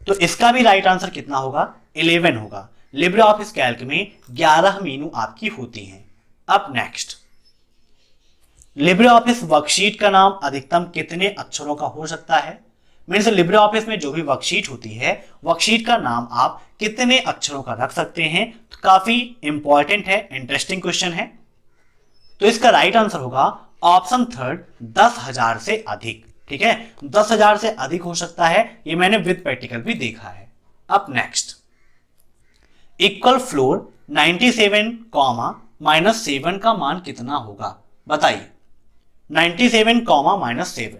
तो इसका भी राइट आंसर कितना होगा, 11 होगा। लिब्रे ऑफिस कैल्क में 11 मेनू आपकी होती हैं। अब नेक्स्ट, लिब्रे ऑफिस वर्कशीट का नाम अधिकतम कितने अक्षरों का हो सकता है, मीन्स लिब्रे ऑफिस में जो भी वर्कशीट होती है वर्कशीट का नाम आप कितने अक्षरों का रख सकते हैं। तो काफी इंपॉर्टेंट है, इंटरेस्टिंग क्वेश्चन है। तो इसका राइट आंसर होगा ऑप्शन थर्ड, 10,000 से अधिक। ठीक है, 10,000 से अधिक हो सकता है, ये मैंने विद प्रैक्टिकल भी देखा है। अब नेक्स्ट, इक्वल फ्लोर 97 -7 का मान कितना होगा, बताइए। 97 -7,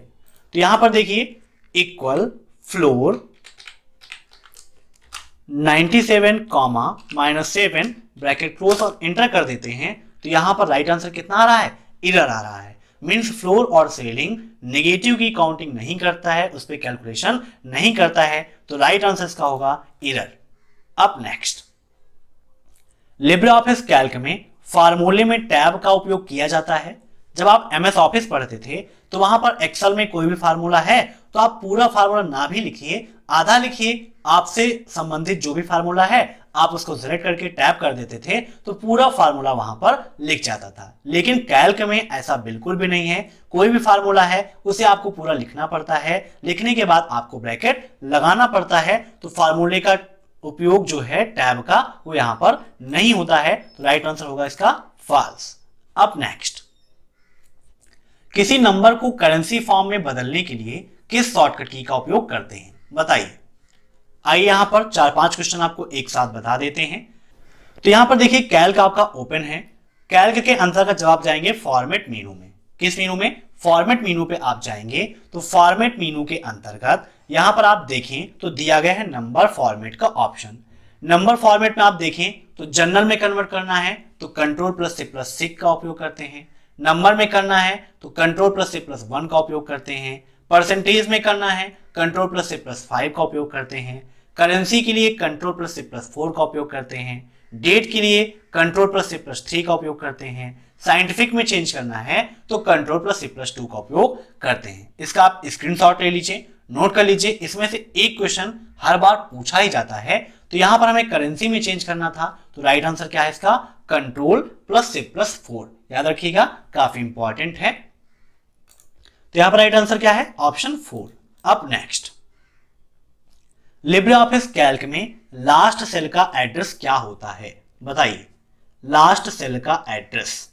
तो यहां पर देखिए इक्वल फ्लोर 97 -7 ब्रैकेट क्लोज और इंटर कर देते हैं, तो यहां पर राइट आंसर कितना आ रहा है, एरर आ रहा है। मींस फ्लोर और सीलिंग नेगेटिव की काउंटिंग नहीं करता है, उस पर कैलकुलेशन नहीं करता है, तो राइट आंसर इसका होगा एरर। अब नेक्स्ट, लिब्रे ऑफिस कैल्क में फार्मूले में टैब का उपयोग किया जाता है। जब आप एमएस ऑफिस पढ़ते थे तो वहां पर एक्सेल में कोई भी फार्मूला है तो आप पूरा फार्मूला ना भी लिखिए, आधा लिखिए, आपसे संबंधित जो भी फार्मूला है आप उसको सिलेक्ट करके टैब कर देते थे तो पूरा फार्मूला वहां पर लिख जाता था। लेकिन कैल्क में ऐसा बिल्कुल भी नहीं है, कोई भी फार्मूला है उसे आपको पूरा लिखना पड़ता है, लिखने के बाद आपको ब्रैकेट लगाना पड़ता है, तो फार्मूले का उपयोग जो है टैब का वो यहां पर नहीं होता है, तो राइट आंसर होगा इसका फॉल्स। अब नेक्स्ट, किसी नंबर को करेंसी फॉर्म में बदलने के लिए किस शॉर्टकट की का उपयोग करते हैं, बताइए। आइए यहां पर 4-5 क्वेश्चन आपको एक साथ बता देते हैं। तो यहां पर देखिए कैल्क आपका ओपन है, कैल्क के आंसर का जवाब जाएंगे फॉर्मेट मेनू में। किस मेनू में, फॉर्मेट मेनू पे आप जाएंगे, तो फॉर्मेट मेनू के अंतर्गत यहां पर आप देखें तो दिया गया है नंबर फॉर्मेट का ऑप्शन। नंबर फॉर्मेट में आप देखें तो जनरल में कन्वर्ट करना है तो कंट्रोल प्लस C प्लस 6 का उपयोग करते हैं, नंबर में करना है तो कंट्रोल प्लस C प्लस 1 का उपयोग करते हैं, परसेंटेज में करना है कंट्रोल प्लस C प्लस 5 का उपयोग करते हैं, करेंसी के लिए कंट्रोल प्लस C प्लस 4 का उपयोग करते हैं, डेट के लिए कंट्रोल प्लस C प्लस 3 का उपयोग करते हैं, साइंटिफिक में चेंज करना है तो कंट्रोल प्लस C प्लस 2 का उपयोग करते हैं। इसका आप स्क्रीनशॉट ले लीजिए, नोट कर लीजिए, इसमें से एक क्वेश्चन हर बार पूछा ही जाता है। तो यहां पर हमें करेंसी में चेंज करना था, तो राइट आंसर क्या है इसका, कंट्रोल प्लस C प्लस 4। याद रखिएगा, काफी इंपॉर्टेंट है। तो यहां पर राइट आंसर क्या है, ऑप्शन 4। अब नेक्स्ट, लिब्रे ऑफिस कैल्क में लास्ट सेल का एड्रेस क्या होता है, बताइए। लास्ट सेल का एड्रेस,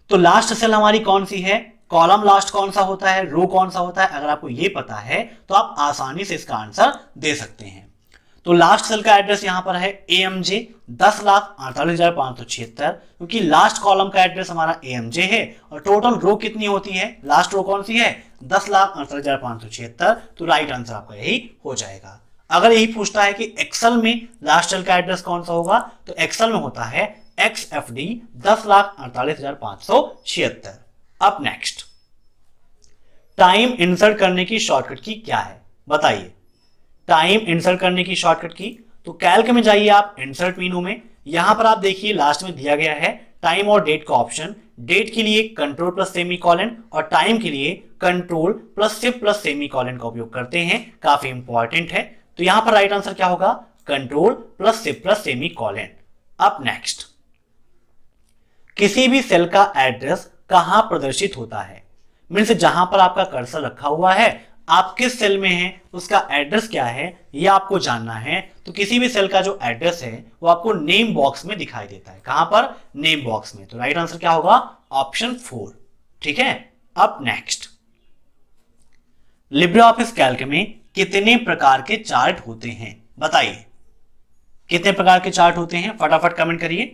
तो लास्ट सेल हमारी कौन सी है, कॉलम लास्ट कौन सा होता है, रो कौन सा होता है, अगर आपको ये पता है तो आप आसानी से इसका आंसर दे सकते हैं। तो लास्ट सेल का एड्रेस यहां पर है AMJ 10,48,576, क्योंकि लास्ट कॉलम का एड्रेस हमारा AMJ है और टोटल रो कितनी होती है, लास्ट रो कौन सी है, 10,48,576, तो राइट आंसर आपका यही हो जाएगा। अगर यही पूछता है कि एक्सेल में लास्ट सेल का एड्रेस कौन सा होगा, तो एक्सेल में होता है XFD 10,48,576। अब नेक्स्ट, टाइम इंसर्ट करने की शॉर्टकट की क्या है, बताइए। टाइम इंसर्ट करने की शॉर्टकट की, तो कैल्क में जाइए आप इंसर्ट मेनू में, यहां पर आप देखिए लास्ट में दिया गया है टाइम और डेट का ऑप्शन। डेट के लिए कंट्रोल प्लस सेमीकोलन और टाइम के लिए control plus shift plus semicolon का उपयोग करते हैं, काफी इंपॉर्टेंट है। तो यहां पर राइट आंसर क्या होगा, control plus shift plus semicolon. अब नेक्स्ट, किसी भी सेल का एड्रेस कहां प्रदर्शित होता है, मीन्स जहां पर आपका कर्सर रखा हुआ है, आप किस सेल में हैं, उसका एड्रेस क्या है, ये आपको जानना है। तो किसी भी सेल का जो एड्रेस है वो आपको नेम बॉक्स में दिखाई देता है। कहां पर? नेम बॉक्स में। तो राइट आंसर क्या होगा? ऑप्शन 4। ठीक है। अब नेक्स्ट, लिब्रे ऑफिस कैल्क में कितने प्रकार के चार्ट होते हैं? बताइए कितने प्रकार के चार्ट होते हैं, फटाफट कमेंट करिए।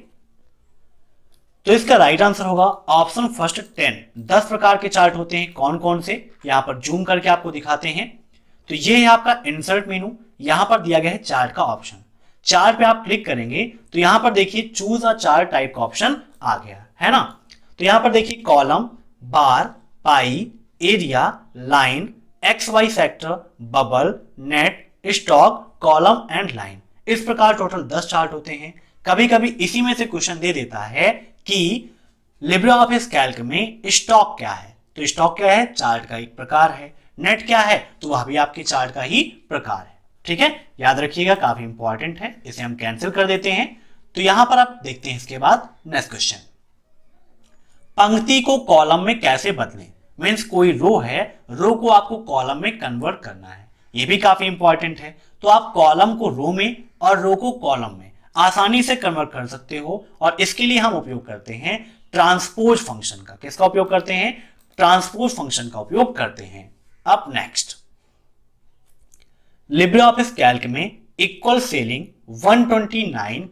तो इसका राइट आंसर होगा ऑप्शन फर्स्ट 10 प्रकार के चार्ट होते हैं। कौन कौन से, यहां पर जूम करके आपको दिखाते हैं। तो ये है आपका इंसर्ट मेनू, यहां पर दिया गया है चार्ट का ऑप्शन। चार्ट पे आप क्लिक करेंगे तो यहां पर देखिए चूज अ चार्ट टाइप का ऑप्शन आ गया है ना। तो यहां पर देखिए column, bar, pie, area, line, X Y scatter, bubble, net, stock, column and line. इस प्रकार टोटल 10 चार्ट होते हैं। कभी कभी इसी में से क्वेश्चन दे देता है कि लिब्रे ऑफिस कैल्क में स्टॉक क्या है। तो स्टॉक क्या है? चार्ट का एक प्रकार है। नेट क्या है? तो वह भी आपके चार्ट का ही प्रकार है। ठीक है, याद रखिएगा, काफी इंपॉर्टेंट है। इसे हम कैंसिल कर देते हैं। तो यहां पर आप देखते हैं इसके बाद नेक्स्ट क्वेश्चन, पंक्ति को कॉलम में कैसे बदलें। मीन्स कोई रो है, रो को आपको कॉलम में कन्वर्ट करना है। ये भी काफी इंपॉर्टेंट है। तो आप कॉलम को रो में और रो को कॉलम में आसानी से कन्वर्ट कर सकते हो, और इसके लिए हम उपयोग करते हैं ट्रांसपोज फंक्शन का। किसका उपयोग करते हैं? ट्रांसपोज फंक्शन का उपयोग करते हैं। अब नेक्स्ट, लिब्रे ऑफिस कैल्क में इक्वल सेलिंग 129,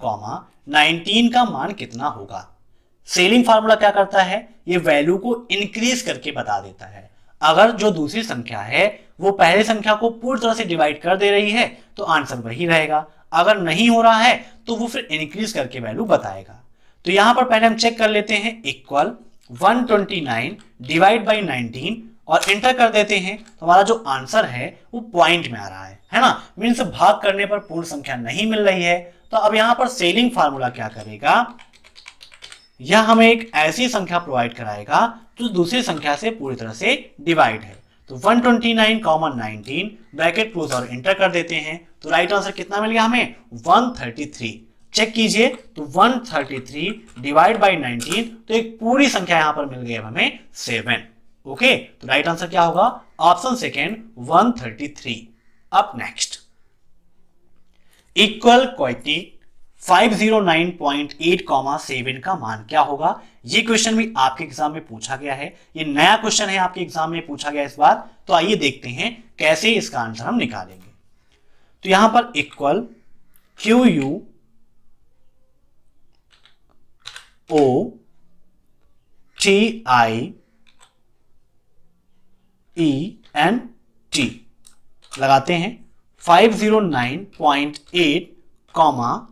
19 का मान कितना होगा? सेलिंग फार्मूला क्या करता है? ये वैल्यू को इंक्रीज करके बता देता है। अगर जो दूसरी संख्या है वो पहले संख्या को पूरी तरह से डिवाइड कर दे रही है तो आंसर वही रहेगा। अगर नहीं हो रहा है तो वो फिर इंक्रीज करके वैल्यू बताएगा। तो यहां पर पहले हम चेक कर लेते हैं, इक्वल 129 डिवाइड बाई 19 और इंटर कर देते हैं। तो हमारा जो आंसर है वो पॉइंट में आ रहा है ना। मीन्स भाग करने पर पूर्ण संख्या नहीं मिल रही है। तो अब यहां पर सेलिंग फार्मूला क्या करेगा? यह हमें एक ऐसी संख्या प्रोवाइड कराएगा जो दूसरी संख्या से पूरी तरह से डिवाइड है। तो 129, 19 ब्रैकेट क्लोज और इंटर कर देते हैं। तो राइट आंसर कितना मिल गया हमें? 133। चेक कीजिए, तो 133 डिवाइड बाई 19, तो एक पूरी संख्या यहां पर मिल गई हमें 7। ओके, तो राइट आंसर क्या होगा? Option second 133। अब नेक्स्ट, इक्वल क्वांटिटी 509.8, 7 का मान क्या होगा? ये क्वेश्चन भी आपके एग्जाम में पूछा गया है। ये नया क्वेश्चन है, आपके एग्जाम में पूछा गया इस बार। तो आइए देखते हैं कैसे इसका आंसर हम निकालेंगे। तो यहां पर इक्वल QU OTIENT लगाते हैं। 509.8,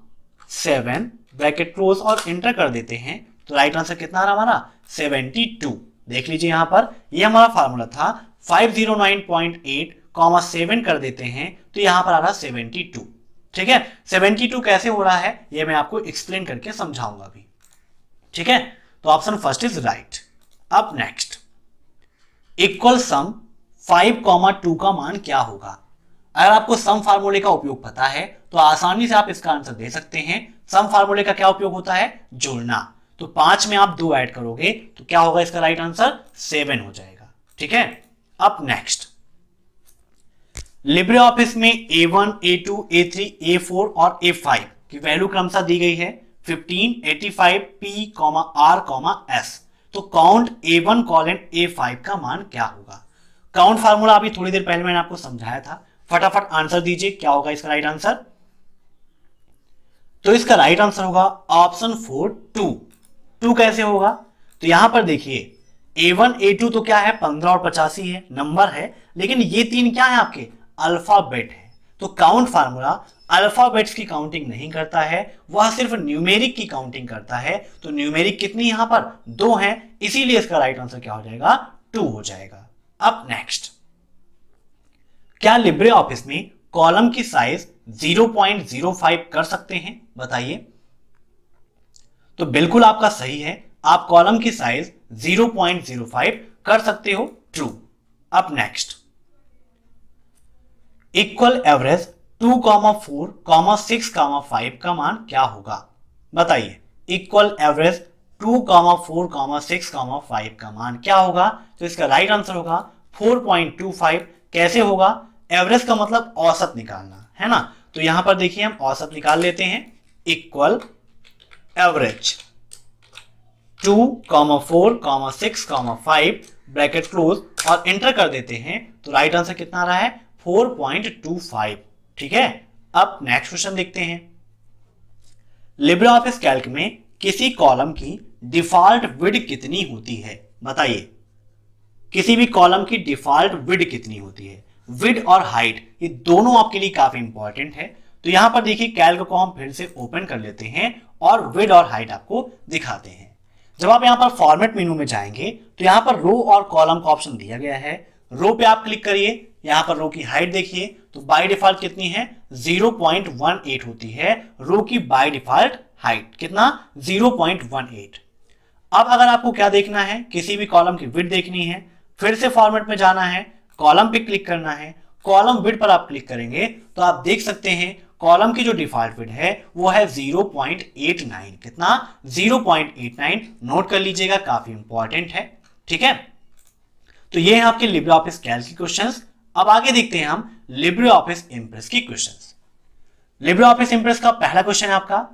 7 ब्रैकेट क्लोज और इंटर कर देते हैं। तो राइट आंसर कितना रहा हमारा? 72। देख लीजिए यहां पर, ये हमारा फार्मूला था। 509.8, 7 कर देते हैं तो यहां पर आ रहा 72। ठीक है, 72 कैसे हो रहा है ये मैं आपको एक्सप्लेन करके समझाऊंगा अभी। ठीक है, तो ऑप्शन फर्स्ट इज राइट। अब नेक्स्ट, इक्वल सम 5, 2 का मान क्या होगा? अगर आपको सम फार्मूले का उपयोग पता है तो आसानी से आप इसका आंसर दे सकते हैं। सम फार्मूले का क्या उपयोग होता है? जोड़ना। तो 5 में आप 2 ऐड करोगे तो क्या होगा? इसका राइट आंसर 7 हो जाएगा। ठीक है, अब नेक्स्ट, लिब्रे ऑफिस में A1, A2, A3, A4 और A5 की वैल्यू क्रमशः दी गई है 15, 85, P, R, S। तो काउंट A1 कॉलन A5 का मान क्या होगा? काउंट फार्मूला अभी थोड़ी देर पहले मैंने आपको समझाया था। फटाफट आंसर दीजिए, क्या होगा इसका राइट आंसर? तो इसका राइट आंसर होगा ऑप्शन 4, 2 कैसे होगा? तो यहां पर देखिए A1, A2 तो क्या है? 15 और 85 है, नंबर है। लेकिन ये 3 क्या है? आपके अल्फाबेट है। तो काउंट फार्मूला अल्फाबेट्स की काउंटिंग नहीं करता है, वह सिर्फ न्यूमेरिक की काउंटिंग करता है। तो न्यूमेरिक कितनी यहां पर? 2 है, इसीलिए इसका राइट आंसर क्या हो जाएगा? 2 हो जाएगा। अब नेक्स्ट, क्या लिब्रे ऑफिस में कॉलम की साइज 0.05 कर सकते हैं? बताइए। तो बिल्कुल आपका सही है, आप कॉलम की साइज 0.05 कर सकते हो, ट्रू। अब नेक्स्ट, इक्वल एवरेज 2, 4, 6, 5 का मान क्या होगा? बताइए। इक्वल एवरेज 2,4,6,5 का मान क्या होगा? तो इसका राइट आंसर होगा 4.25। कैसे होगा? एवरेज का मतलब औसत निकालना है ना। तो यहां पर देखिए हम औसत निकाल लेते हैं, इक्वल एवरेज 2,4,6,5 ब्रैकेट क्लोज और एंटर कर देते हैं। तो राइट आंसर कितना आ रहा है? 4.25। ठीक है, अब नेक्स्ट क्वेश्चन देखते हैं। लिब्रे ऑफिस कैल्क में किसी कॉलम की डिफॉल्ट विड्थ कितनी होती है? बताइए, किसी भी कॉलम की डिफॉल्ट विड्थ कितनी होती है? विड्थ और हाइट ये दोनों आपके लिए काफी इंपॉर्टेंट है। तो यहां पर देखिए कैल्क को हम फिर से ओपन कर लेते हैं और विड्थ और हाइट आपको दिखाते हैं। जब आप यहां पर फॉर्मेट मेनू में जाएंगे तो यहां पर रो और कॉलम का ऑप्शन दिया गया है। रो पे आप क्लिक करिए, यहां पर रो की हाइट देखिए तो बाय डिफॉल्ट कितनी है? 0.18 होती है रो की बाय डिफॉल्ट हाइट। कितना? 0.18। अब अगर आपको क्या देखना है, किसी भी कॉलम की विड्थ देखनी है, फिर से फॉर्मेट में जाना है, कॉलम पे क्लिक करना है, कॉलम विड्थ पर आप क्लिक करेंगे तो आप देख सकते हैं कॉलम की जो डिफॉल्ट विड्थ है वो है 0.89। कितना? 0.89। नोट कर लीजिएगा, काफी इंपॉर्टेंट है। ठीक है, तो ये है आपके लिब्रे ऑफिस कैल्क के क्वेश्चंस। अब आगे देखते हैं हम लिब्रे ऑफिस इंप्रेस की क्वेश्चंस। लिब्रे ऑफिस इंप्रेस का पहला क्वेश्चन है आपका,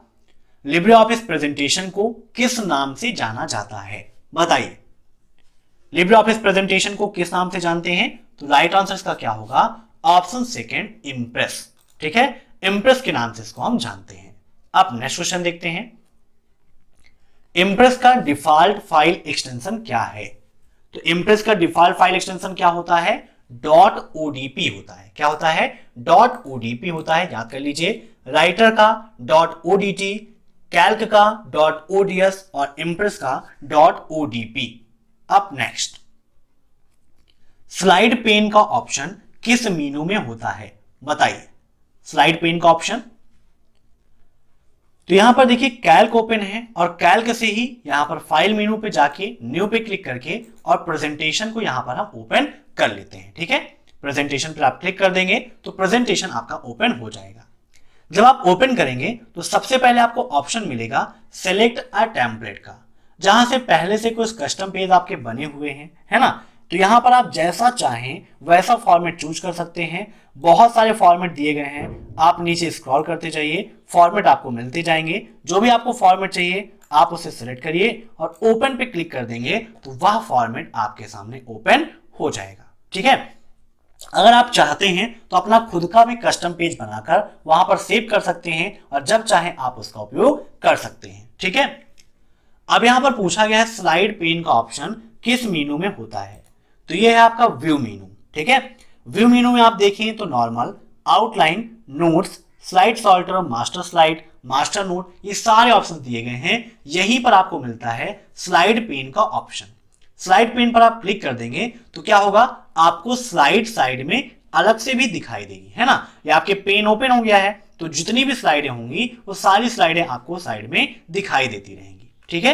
लिब्रे ऑफिस प्रेजेंटेशन को किस नाम से जाना जाता है? बताइए, लिब्रे ऑफिस प्रेजेंटेशन को किस नाम से जानते हैं? तो राइट आंसर इसका क्या होगा? Option second, Impress. ठीक है, इंप्रेस के नाम से इसको हम जानते हैं। अब नेक्स्ट क्वेश्चन देखते हैं, इंप्रेस का डिफॉल्ट फाइल एक्सटेंशन क्या है? तो इंप्रेस का डिफॉल्ट फाइल एक्सटेंशन क्या होता है? .odp होता है। क्या होता है? .odp होता है, याद कर लीजिए। राइटर का .odt, कैल्क का .ods और इंप्रेस का .odp। अब नेक्स्ट, स्लाइड पेन का ऑप्शन किस मेनू में होता है? बताइए, स्लाइड पेन का ऑप्शन। तो यहां पर देखिए कैल्क ओपन है और कैल्क से ही यहां पर फाइल मेनू पे जाके न्यू पे क्लिक करके और प्रेजेंटेशन को यहां पर हम ओपन कर लेते हैं। ठीक है, प्रेजेंटेशन पर आप क्लिक कर देंगे तो प्रेजेंटेशन आपका ओपन हो जाएगा। जब आप ओपन करेंगे तो सबसे पहले आपको ऑप्शन मिलेगा सेलेक्ट अ टेम्पलेट का, जहां से पहले से कुछ कस्टम पेज आपके बने हुए हैं, है ना। तो यहां पर आप जैसा चाहें वैसा फॉर्मेट चूज कर सकते हैं। बहुत सारे फॉर्मेट दिए गए हैं, आप नीचे स्क्रॉल करते जाइए, फॉर्मेट आपको मिलते जाएंगे। जो भी आपको फॉर्मेट चाहिए आप उसे सिलेक्ट करिए और ओपन पे क्लिक कर देंगे तो वह फॉर्मेट आपके सामने ओपन हो जाएगा। ठीक है, अगर आप चाहते हैं तो अपना खुद का भी कस्टम पेज बनाकर वहां पर सेव कर सकते हैं और जब चाहें आप उसका उपयोग कर सकते हैं। ठीक है, अब यहां पर पूछा गया है स्लाइड पेन का ऑप्शन किस मेनू में होता है? तो ये है आपका व्यू मेनू। ठीक है, व्यू मेनू में आप देखें तो normal, outline, notes, slide sorter, master slide, master note, ये सारे ऑप्शन दिए गए हैं। यहीं पर आपको मिलता है स्लाइड पेन का ऑप्शन। स्लाइड पेन पर आप क्लिक कर देंगे तो क्या होगा? आपको स्लाइड साइड में अलग से भी दिखाई देगी, है ना। ये आपके पेन ओपन हो गया है तो जितनी भी स्लाइडें होंगी वो सारी स्लाइडें आपको साइड में दिखाई देती रहेंगी। ठीक है,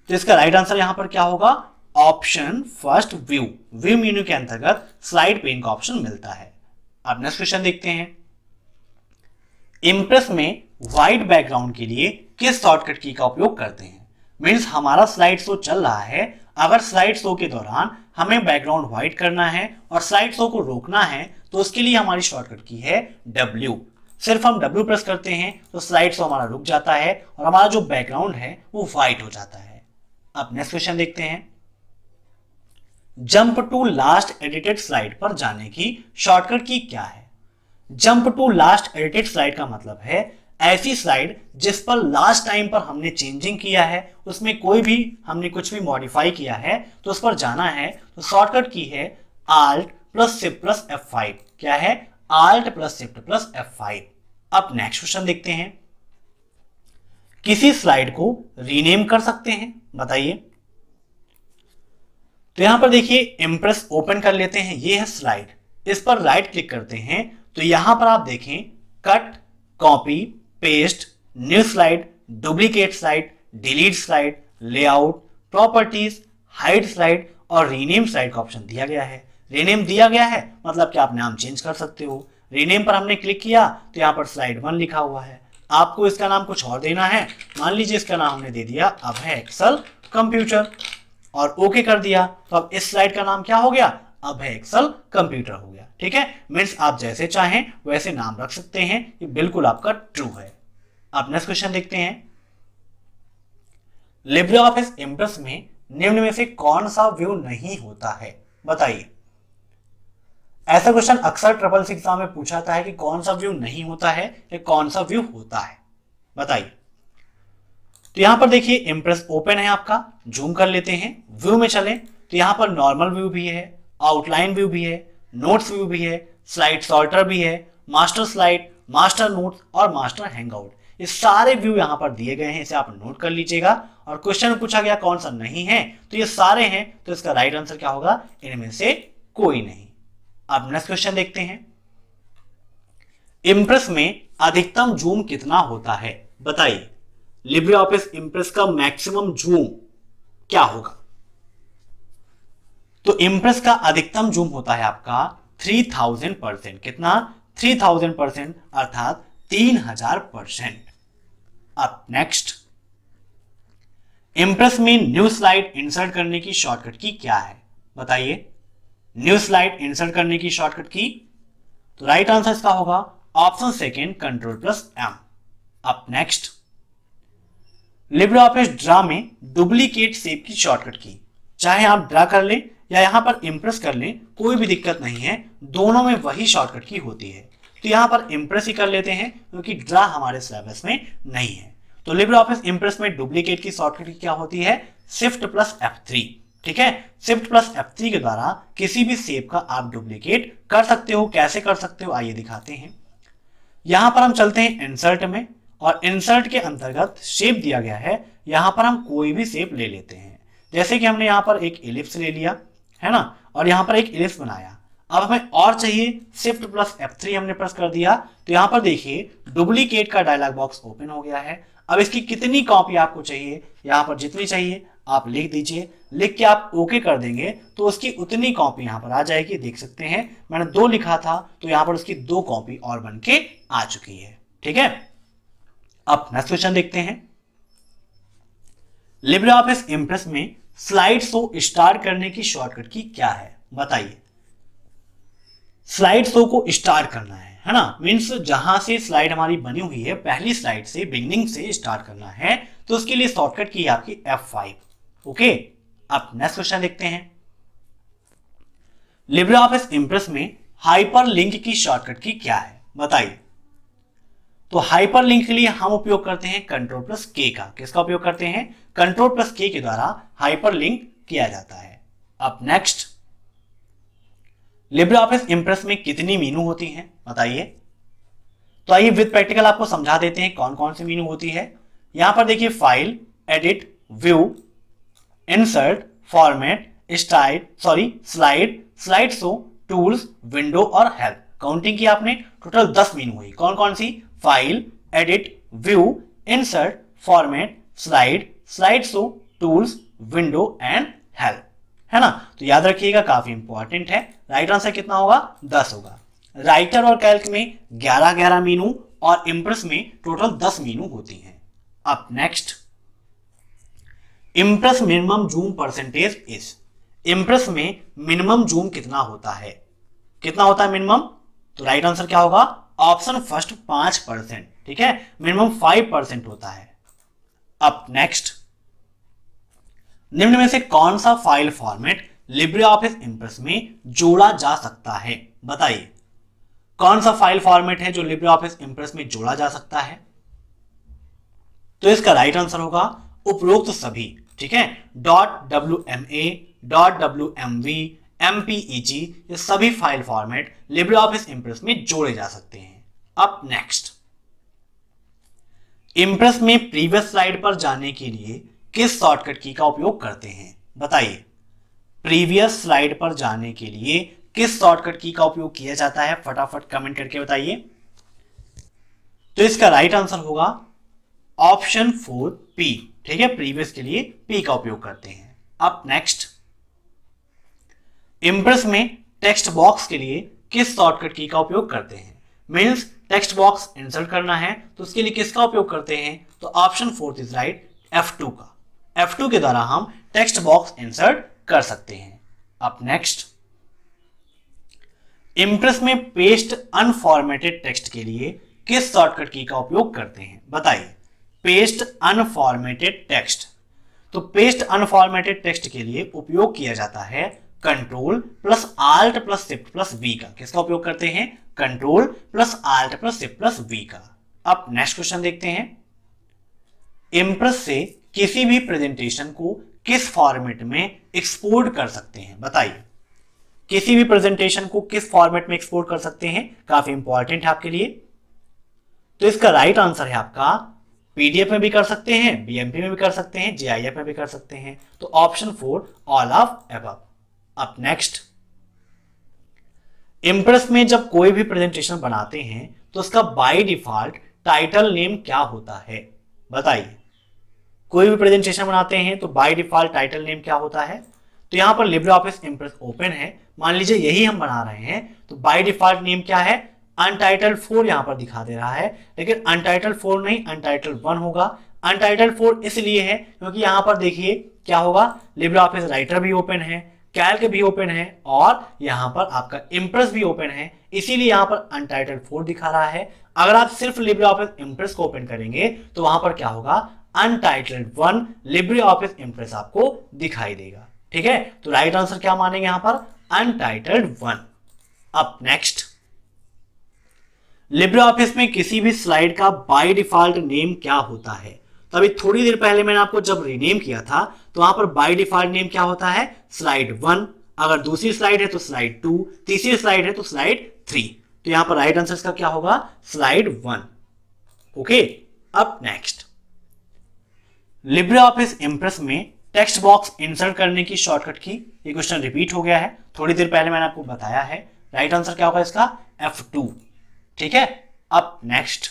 तो इसका राइट आंसर यहां पर क्या होगा? Option first, view. View menu के अंतर्गत स्लाइड पेन का ऑप्शन मिलता है। अब नेक्स्ट क्वेश्चन देखते हैं, इंप्रेस में व्हाइट बैकग्राउंड के लिए किस शॉर्टकट की का उपयोग करते हैं? मींस हमारा स्लाइड शो चल रहा है, अगर स्लाइड शो के दौरान हमें बैकग्राउंड व्हाइट करना है और स्लाइड शो को रोकना है तो उसके लिए हमारी शॉर्टकट की है W। सिर्फ हम W प्रेस करते हैं तो स्लाइड शो हमारा रुक जाता है और हमारा जो बैकग्राउंड है वो व्हाइट हो जाता है। अब नेक्स्ट क्वेश्चन देखते हैं, jump to last edited slide पर जाने की शॉर्टकट की क्या है? Jump to last edited slide का मतलब है ऐसी स्लाइड जिस पर लास्ट टाइम पर हमने चेंजिंग किया है, उसमें कोई भी हमने कुछ भी मॉडिफाई किया है तो उस पर जाना है। तो शॉर्टकट की है Alt plus Shift plus F5। क्या है? Alt plus Shift plus F5। अब नेक्स्ट क्वेश्चन देखते हैं, किसी स्लाइड को रीनेम कर सकते हैं? बताइए। तो यहां पर देखिए इंप्रेस ओपन कर लेते हैं, ये है स्लाइड, इस पर राइट क्लिक करते हैं तो यहां पर आप देखें cut, copy, paste, new slide, duplicate slide, delete slide, layout, properties, hide slide और रीनेम स्लाइड का ऑप्शन दिया गया है। रीनेम दिया गया है मतलब कि आप नाम चेंज कर सकते हो। रीनेम पर हमने क्लिक किया तो यहां पर स्लाइड 1 लिखा हुआ है, आपको इसका नाम कुछ और देना है। मान लीजिए इसका नाम हमने दे दिया अब है एक्सेल कंप्यूटर और ओके कर दिया, तो अब इस स्लाइड का नाम क्या हो गया, अब है एक्सेल कंप्यूटर हो गया। ठीक है, मीन्स आप जैसे चाहें वैसे नाम रख सकते हैं, ये बिल्कुल आपका ट्रू है। अब नेक्स्ट क्वेश्चन देखते हैं, लिब्रे ऑफिस इंप्रेस में निम्न में से कौन सा व्यू नहीं होता है, बताइए। ऐसा क्वेश्चन अक्सर ट्रिपल सी एग्जाम में पूछा जाता है कि कौन सा व्यू नहीं होता है या कौन सा व्यू होता है, बताइए। तो यहां पर देखिए इंप्रेस ओपन है आपका, जूम कर लेते हैं, व्यू में चले तो यहां पर नॉर्मल व्यू भी है, आउटलाइन व्यू भी है, नोट्स व्यू भी है, स्लाइड सॉर्टर भी है, मास्टर स्लाइड, मास्टर नोट्स और मास्टर हैंगआउट, ये सारे व्यू यहां पर दिए गए हैं, इसे आप नोट कर लीजिएगा। और क्वेश्चन में पूछा गया कौन सा नहीं है, तो ये सारे हैं, तो इसका राइट आंसर क्या होगा, इनमें से कोई नहीं। अब नेक्स्ट क्वेश्चन देखते हैं, इंप्रेस में अधिकतम जूम कितना होता है, बताइए। लिब्रे ऑफिस इंप्रेस का मैक्सिमम जूम क्या होगा, तो इंप्रेस का अधिकतम जूम होता है आपका 3000%। कितना, 3000%, अर्थात 3000%। अब नेक्स्ट, इंप्रेस में न्यू स्लाइड इंसर्ट करने की शॉर्टकट की क्या है, बताइए। न्यू स्लाइड इंसर्ट करने की शॉर्टकट की, तो राइट आंसर इसका होगा ऑप्शन सेकेंड, Ctrl+M। अब नेक्स्ट, लिब्रे ऑफिस ड्रा में डुप्लीकेट शेप की शॉर्टकट की, चाहे आप ड्रा कर लें या यहां पर इंप्रेस कर लें, कोई भी दिक्कत नहीं है, दोनों में वही शॉर्टकट की होती है। तो यहां पर इंप्रेस ही कर लेते हैं क्योंकि ड्रा हमारे सिलेबस में नहीं है। तो लिब्रे ऑफिस इंप्रेस में डुप्लीकेट की शॉर्टकट क्या होती है, Shift+F3। ठीक है, Shift+F3 के द्वारा किसी भी शेप का आप डुप्लीकेट कर सकते हो। कैसे कर सकते हो आइए दिखाते हैं। यहां पर हम चलते हैं इंसर्ट में, और इंसर्ट के अंतर्गत शेप दिया गया है, यहां पर हम कोई भी शेप ले लेते हैं। जैसे कि हमने यहां पर एक इलिप्स ले लिया है ना, और यहां पर एक इलिप्स बनाया। अब हमें और चाहिए, Shift+F3 हमने प्रेस कर दिया, तो यहां पर देखिए डुप्लीकेट का डायलॉग बॉक्स ओपन हो गया है। अब इसकी कितनी कॉपी आपको चाहिए, यहां पर जितनी चाहिए आप लिख दीजिए, लिख के आप ओके कर देंगे तो उसकी उतनी कॉपी यहां पर आ जाएगी। देख सकते हैं मैंने 2 लिखा था, तो यहां पर उसकी 2 कॉपी और बन के आ चुकी है। ठीक है, अब नेक्स्ट क्वेश्चन देखते हैं, लिब्रे ऑफिस इंप्रेस में स्लाइड शो स्टार्ट करने की शॉर्टकट की क्या है, बताइए। स्लाइड शो को स्टार्ट करना है ना, मींस जहां से स्लाइड हमारी बनी हुई है, पहली स्लाइड से, बिगिनिंग से स्टार्ट करना है, तो उसके लिए शॉर्टकट की आपकी F5। ओके, अब नेक्स्ट क्वेश्चन देखते हैं, लिब्रे ऑफिस इंप्रेस में हाइपरलिंक की शॉर्टकट की क्या है, बताइए। तो हाइपरलिंक के लिए हम उपयोग करते हैं Ctrl+K का। किसका उपयोग करते हैं, Ctrl+K के द्वारा हाइपरलिंक किया जाता है। अब नेक्स्ट, लिब्रे ऑफिस इंप्रेस में कितनी मेनू होती हैं, बताइए। तो आइए विद प्रैक्टिकल आपको समझा देते हैं कौन कौन सी मेनू होती है। यहां पर देखिए file, edit, view, insert, format, slide, slide show, tools, window और हेल्प। काउंटिंग की आपने, टोटल 10 मेनू हुई। कौन कौन सी, file, edit, view, insert, format, slide show, tools, window and help, है ना। तो याद रखिएगा, काफी इंपॉर्टेंट है। राइट आंसर कितना होगा, 10 होगा। राइटर और कैल्क में 11 मेनू और इंप्रेस में टोटल 10 मेनू होती हैं। अब next, Impress minimum zoom percentage is. Impress में मिनिमम जूम कितना होता है, कितना होता है मिनिमम, तो राइट आंसर क्या होगा, ऑप्शन फर्स्ट 5%। ठीक है, मिनिमम 5% होता है। अब नेक्स्ट, निम्न में से कौन सा file format Libre office Impress में जोड़ा जा सकता है, बताइए। कौन सा फाइल फॉर्मेट है जो लिब्रे ऑफिस इंप्रेस में जोड़ा जा सकता है, तो इसका राइट आंसर होगा उपरोक्त सभी। ठीक है, .wma, .wmv, mpeg, ये सभी file format Libre office Impress में जोड़े जा सकते हैं। अब नेक्स्ट, इंप्रेस में प्रीवियस स्लाइड पर जाने के लिए किस शॉर्टकट की का उपयोग करते हैं, बताइए। प्रीवियस स्लाइड पर जाने के लिए किस शॉर्टकट की का उपयोग किया जाता है, फटाफट कमेंट करके बताइए। तो इसका राइट आंसर होगा ऑप्शन 4P। ठीक है, प्रीवियस के लिए P का उपयोग करते हैं। अब नेक्स्ट, इंप्रेस में टेक्स्ट बॉक्स के लिए किस शॉर्टकट की का उपयोग करते हैं, मींस टेक्स्ट बॉक्स इंसर्ट करना है तो उसके लिए किसका उपयोग करते हैं, तो ऑप्शन 4 इज राइट, F2 का। F2 के द्वारा हम टेक्स्ट बॉक्स इंसर्ट कर सकते हैं। अब नेक्स्ट, इंप्रेस में पेस्ट अनफॉर्मेटेड टेक्स्ट के लिए किस शॉर्टकट की का उपयोग करते हैं, बताइए। पेस्ट अनफॉर्मेटेड टेक्स्ट, तो पेस्ट अनफॉर्मेटेड टेक्स्ट के लिए उपयोग किया जाता है control plus alt plus shift plus V का। किसका उपयोग करते हैं, control plus alt plus shift plus V का। अब नेक्स्ट क्वेश्चन देखते हैं, इंप्रेस से किसी भी प्रेजेंटेशन को किस फॉर्मेट में एक्सपोर्ट कर सकते हैं, बताइए। किसी भी प्रेजेंटेशन को किस फॉर्मेट में एक्सपोर्ट कर सकते हैं, काफी इंपॉर्टेंट है आपके लिए। तो इसका राइट आंसर है आपका पीडीएफ में भी कर सकते हैं, बीएमपी में भी कर सकते हैं, जीआईएफ में भी कर सकते हैं। तो ऑप्शन 4 ऑल ऑफ अबव। अब नेक्स्ट, इंप्रेस में जब कोई भी प्रेजेंटेशन बनाते हैं तो उसका बाय डिफॉल्ट टाइटल नेम क्या होता है, बताइए। कोई भी प्रेजेंटेशन बनाते हैं तो बाय डिफॉल्ट टाइटल नेम क्या होता है, तो यहां पर लिब्रे ऑफिस इंप्रेस ओपन है, मान लीजिए यही हम बना रहे हैं, तो बाय डिफॉल्ट नेम क्या है, अनटाइटल्ड 4 यहां पर दिखा दे रहा है, लेकिन अनटाइटल्ड 4 नहीं, अनटाइटल्ड 1 होगा। अनटाइटल्ड 4 इसलिए है क्योंकि यहां पर देखिए क्या होगा, लिब्रे ऑफिस राइटर भी ओपन है, कैल्क भी ओपन है और यहां पर आपका इंप्रेस भी ओपन है, इसीलिए यहां पर अनटाइटल्ड 4 दिखा रहा है। अगर आप सिर्फ लिब्रे ऑफिस इंप्रेस को ओपन करेंगे तो वहां पर क्या होगा, अनटाइटल्ड 1 लिब्रे ऑफिस इंप्रेस आपको दिखाई देगा। ठीक है, तो राइट आंसर क्या मानेंगे यहां पर, अनटाइटल्ड 1। अब नेक्स्ट, लिब्रे ऑफिस में किसी भी स्लाइड का बाय डिफॉल्ट नेम क्या होता है, तो अभी थोड़ी देर पहले मैंने आपको जब रीनेम किया था तो वहां पर बाय डिफॉल्ट नेम क्या होता है, स्लाइड 1, अगर दूसरी स्लाइड है तो स्लाइड 2, तीसरी स्लाइड है तो स्लाइड 3। तो यहां पर राइट आंसर इसका क्या होगा, स्लाइड 1। ओके, अब नेक्स्ट, लिब्रे ऑफिस इंप्रेस में टेक्स्ट बॉक्स इंसर्ट करने की शॉर्टकट की, ये क्वेश्चन रिपीट हो गया है, थोड़ी देर पहले मैंने आपको बताया है। राइट आंसर क्या होगा इसका, F2। ठीक है, अब नेक्स्ट,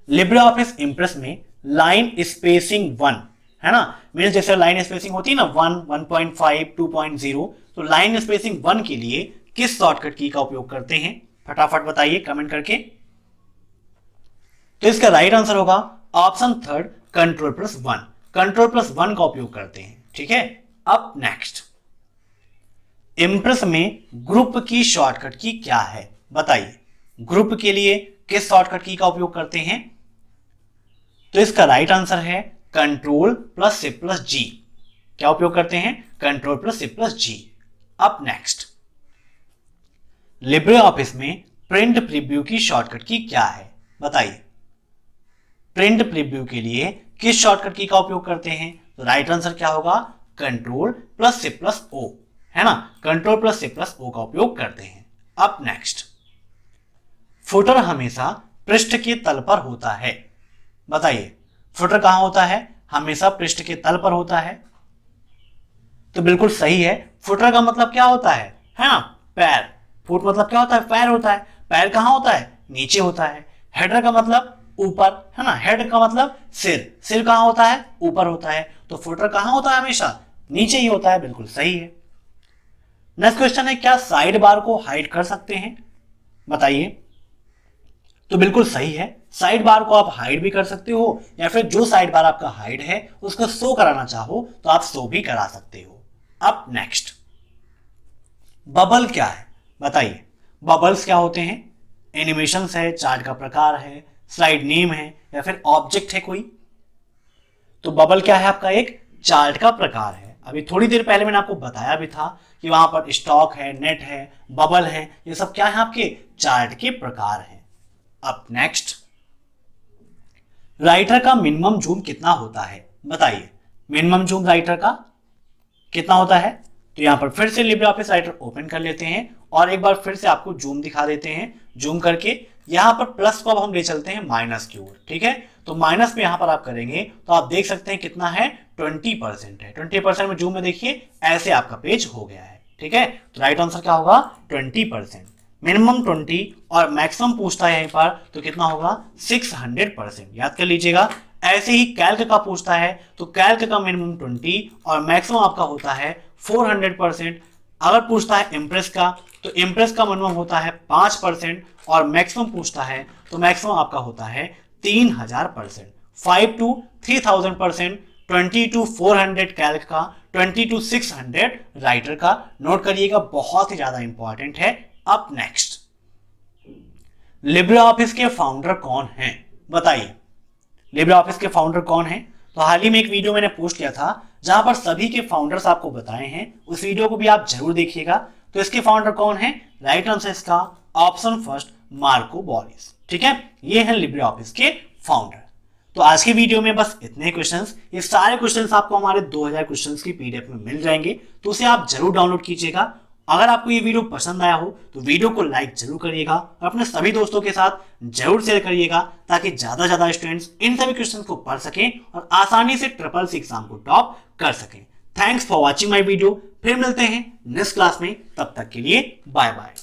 लिब्रे ऑफिस इंप्रेस में लाइन स्पेसिंग 1 है ना, मीन्स जैसे लाइन स्पेसिंग होती है ना 1, 1.5, 2.0, तो लाइन स्पेसिंग 1 के लिए किस शॉर्टकट की का उपयोग करते हैं, फटाफट बताइए कमेंट करके। तो इसका राइट आंसर होगा option 3 control plus 1, control plus 1 का उपयोग करते हैं। ठीक है, अब नेक्स्ट, इंप्रेस में ग्रुप की शॉर्टकट की क्या है, बताइए। ग्रुप के लिए किस शॉर्टकट की का उपयोग करते हैं, तो इसका राइट आंसर है कंट्रोल प्लस शिफ्ट प्लस जी। क्या उपयोग करते हैं, कंट्रोल प्लस शिफ्ट प्लस जी। अब नेक्स्ट, लिब्रे ऑफिस में प्रिंट प्रीव्यू की शॉर्टकट की क्या है, बताइए। प्रिंट प्रीव्यू के लिए किस शॉर्टकट की का उपयोग करते हैं, तो राइट आंसर क्या होगा, control plus shift plus O, है ना, control plus shift plus O का उपयोग करते हैं। अब नेक्स्ट, फुटर हमेशा पृष्ठ के तल पर होता है, बताइए। फुटर कहां होता है, हमेशा पृष्ठ के तल पर होता है, तो बिल्कुल सही है। फुटर का मतलब क्या होता है ना, पैर। फुट मतलब क्या होता है, पैर होता है। पैर कहां होता है, नीचे होता है। हेडर का मतलब ऊपर, है ना, हेड का मतलब सिर। सिर कहां होता है, ऊपर होता है। तो फुटर कहां होता है, हमेशा नीचे ही होता है, बिल्कुल सही है। नेक्स्ट क्वेश्चन है, क्या साइड बार को हाइड कर सकते हैं, बताइए। तो बिल्कुल सही है, साइड बार को आप हाइड भी कर सकते हो, या फिर जो साइड बार आपका हाइड है उसको शो कराना चाहो तो आप शो भी करा सकते हो। अब नेक्स्ट, बबल क्या है, बताइए। बबल्स क्या होते हैं, एनिमेशंस है, चार्ट का प्रकार है, स्लाइड नेम है, या फिर ऑब्जेक्ट है कोई। तो बबल क्या है, आपका एक चार्ट का प्रकार है। अभी थोड़ी देर पहले मैंने आपको बताया भी था कि वहां पर स्टॉक है, नेट है, बबल है, ये सब क्या है, आपके चार्ट के प्रकार हैं। अब नेक्स्ट, राइटर का मिनिमम जूम कितना होता है, बताइए। मिनिमम जूम राइटर का कितना होता है, तो यहां पर फिर से लिब्रे ऑफिस राइटर ओपन कर लेते हैं और एक बार फिर से आपको जूम दिखा देते हैं। जूम करके यहां पर प्लस को अब हम ले चलते हैं माइनस की ओर। ठीक है, तो माइनस में यहां पर आप करेंगे तो आप देख सकते हैं कितना है, 20% है। 20% में जूम में देखिए ऐसे आपका पेज हो गया है। ठीक है, तो राइट आंसर क्या होगा, 20%। मिनिमम 20 और मैक्सिमम पूछता है यहीं पर तो कितना होगा, 600%। याद कर लीजिएगा। ऐसे ही कैल्क का पूछता है तो कैल्क का मिनिमम 20 और मैक्सिमम आपका होता है 400%। अगर पूछता है इंप्रेस का तो इम्प्रेस का मिनिमम होता है 5% और मैक्सिमम पूछता है तो मैक्सिमम आपका होता है 3000%। 5 to 3000%, 20 to 400 कैल्क का, 20 to 600 राइटर का। नोट करिएगा, बहुत ही ज्यादा इंपॉर्टेंट है। अप नेक्स्ट, लिब्रे ऑफिस के फाउंडर कौन हैं? बताइए, लिब्रे ऑफिस के फाउंडर कौन हैं? तो हाल ही में एक वीडियो मैंने पोस्ट किया था जहां पर सभी के फाउंडर्स आपको बताए हैं, उस वीडियो को भी आप जरूर देखिएगा। तो इसके फाउंडर कौन है? राइट आंसर इसका ऑप्शन फर्स्ट, मार्को बोरिस। ठीक है, ये है लिब्रे ऑफिस के फाउंडर। तो आज की वीडियो में बस इतने क्वेश्चंस। ये सारे क्वेश्चंस आपको हमारे 2000 क्वेश्चंस की पीडीएफ में मिल जाएंगे, तो उसे आप जरूर डाउनलोड कीजिएगा। अगर आपको ये वीडियो पसंद आया हो तो वीडियो को लाइक जरूर करिएगा और अपने सभी दोस्तों के साथ जरूर शेयर करिएगा, ताकि ज्यादा ज्यादा स्टूडेंट्स इन सभी क्वेश्चंस को पढ़ सकें और आसानी से SSC एग्जाम को टॉप कर सकें। Thanks for watching my video. फिर मिलते हैं नेक्स्ट क्लास में, तब तक के लिए बाय बाय।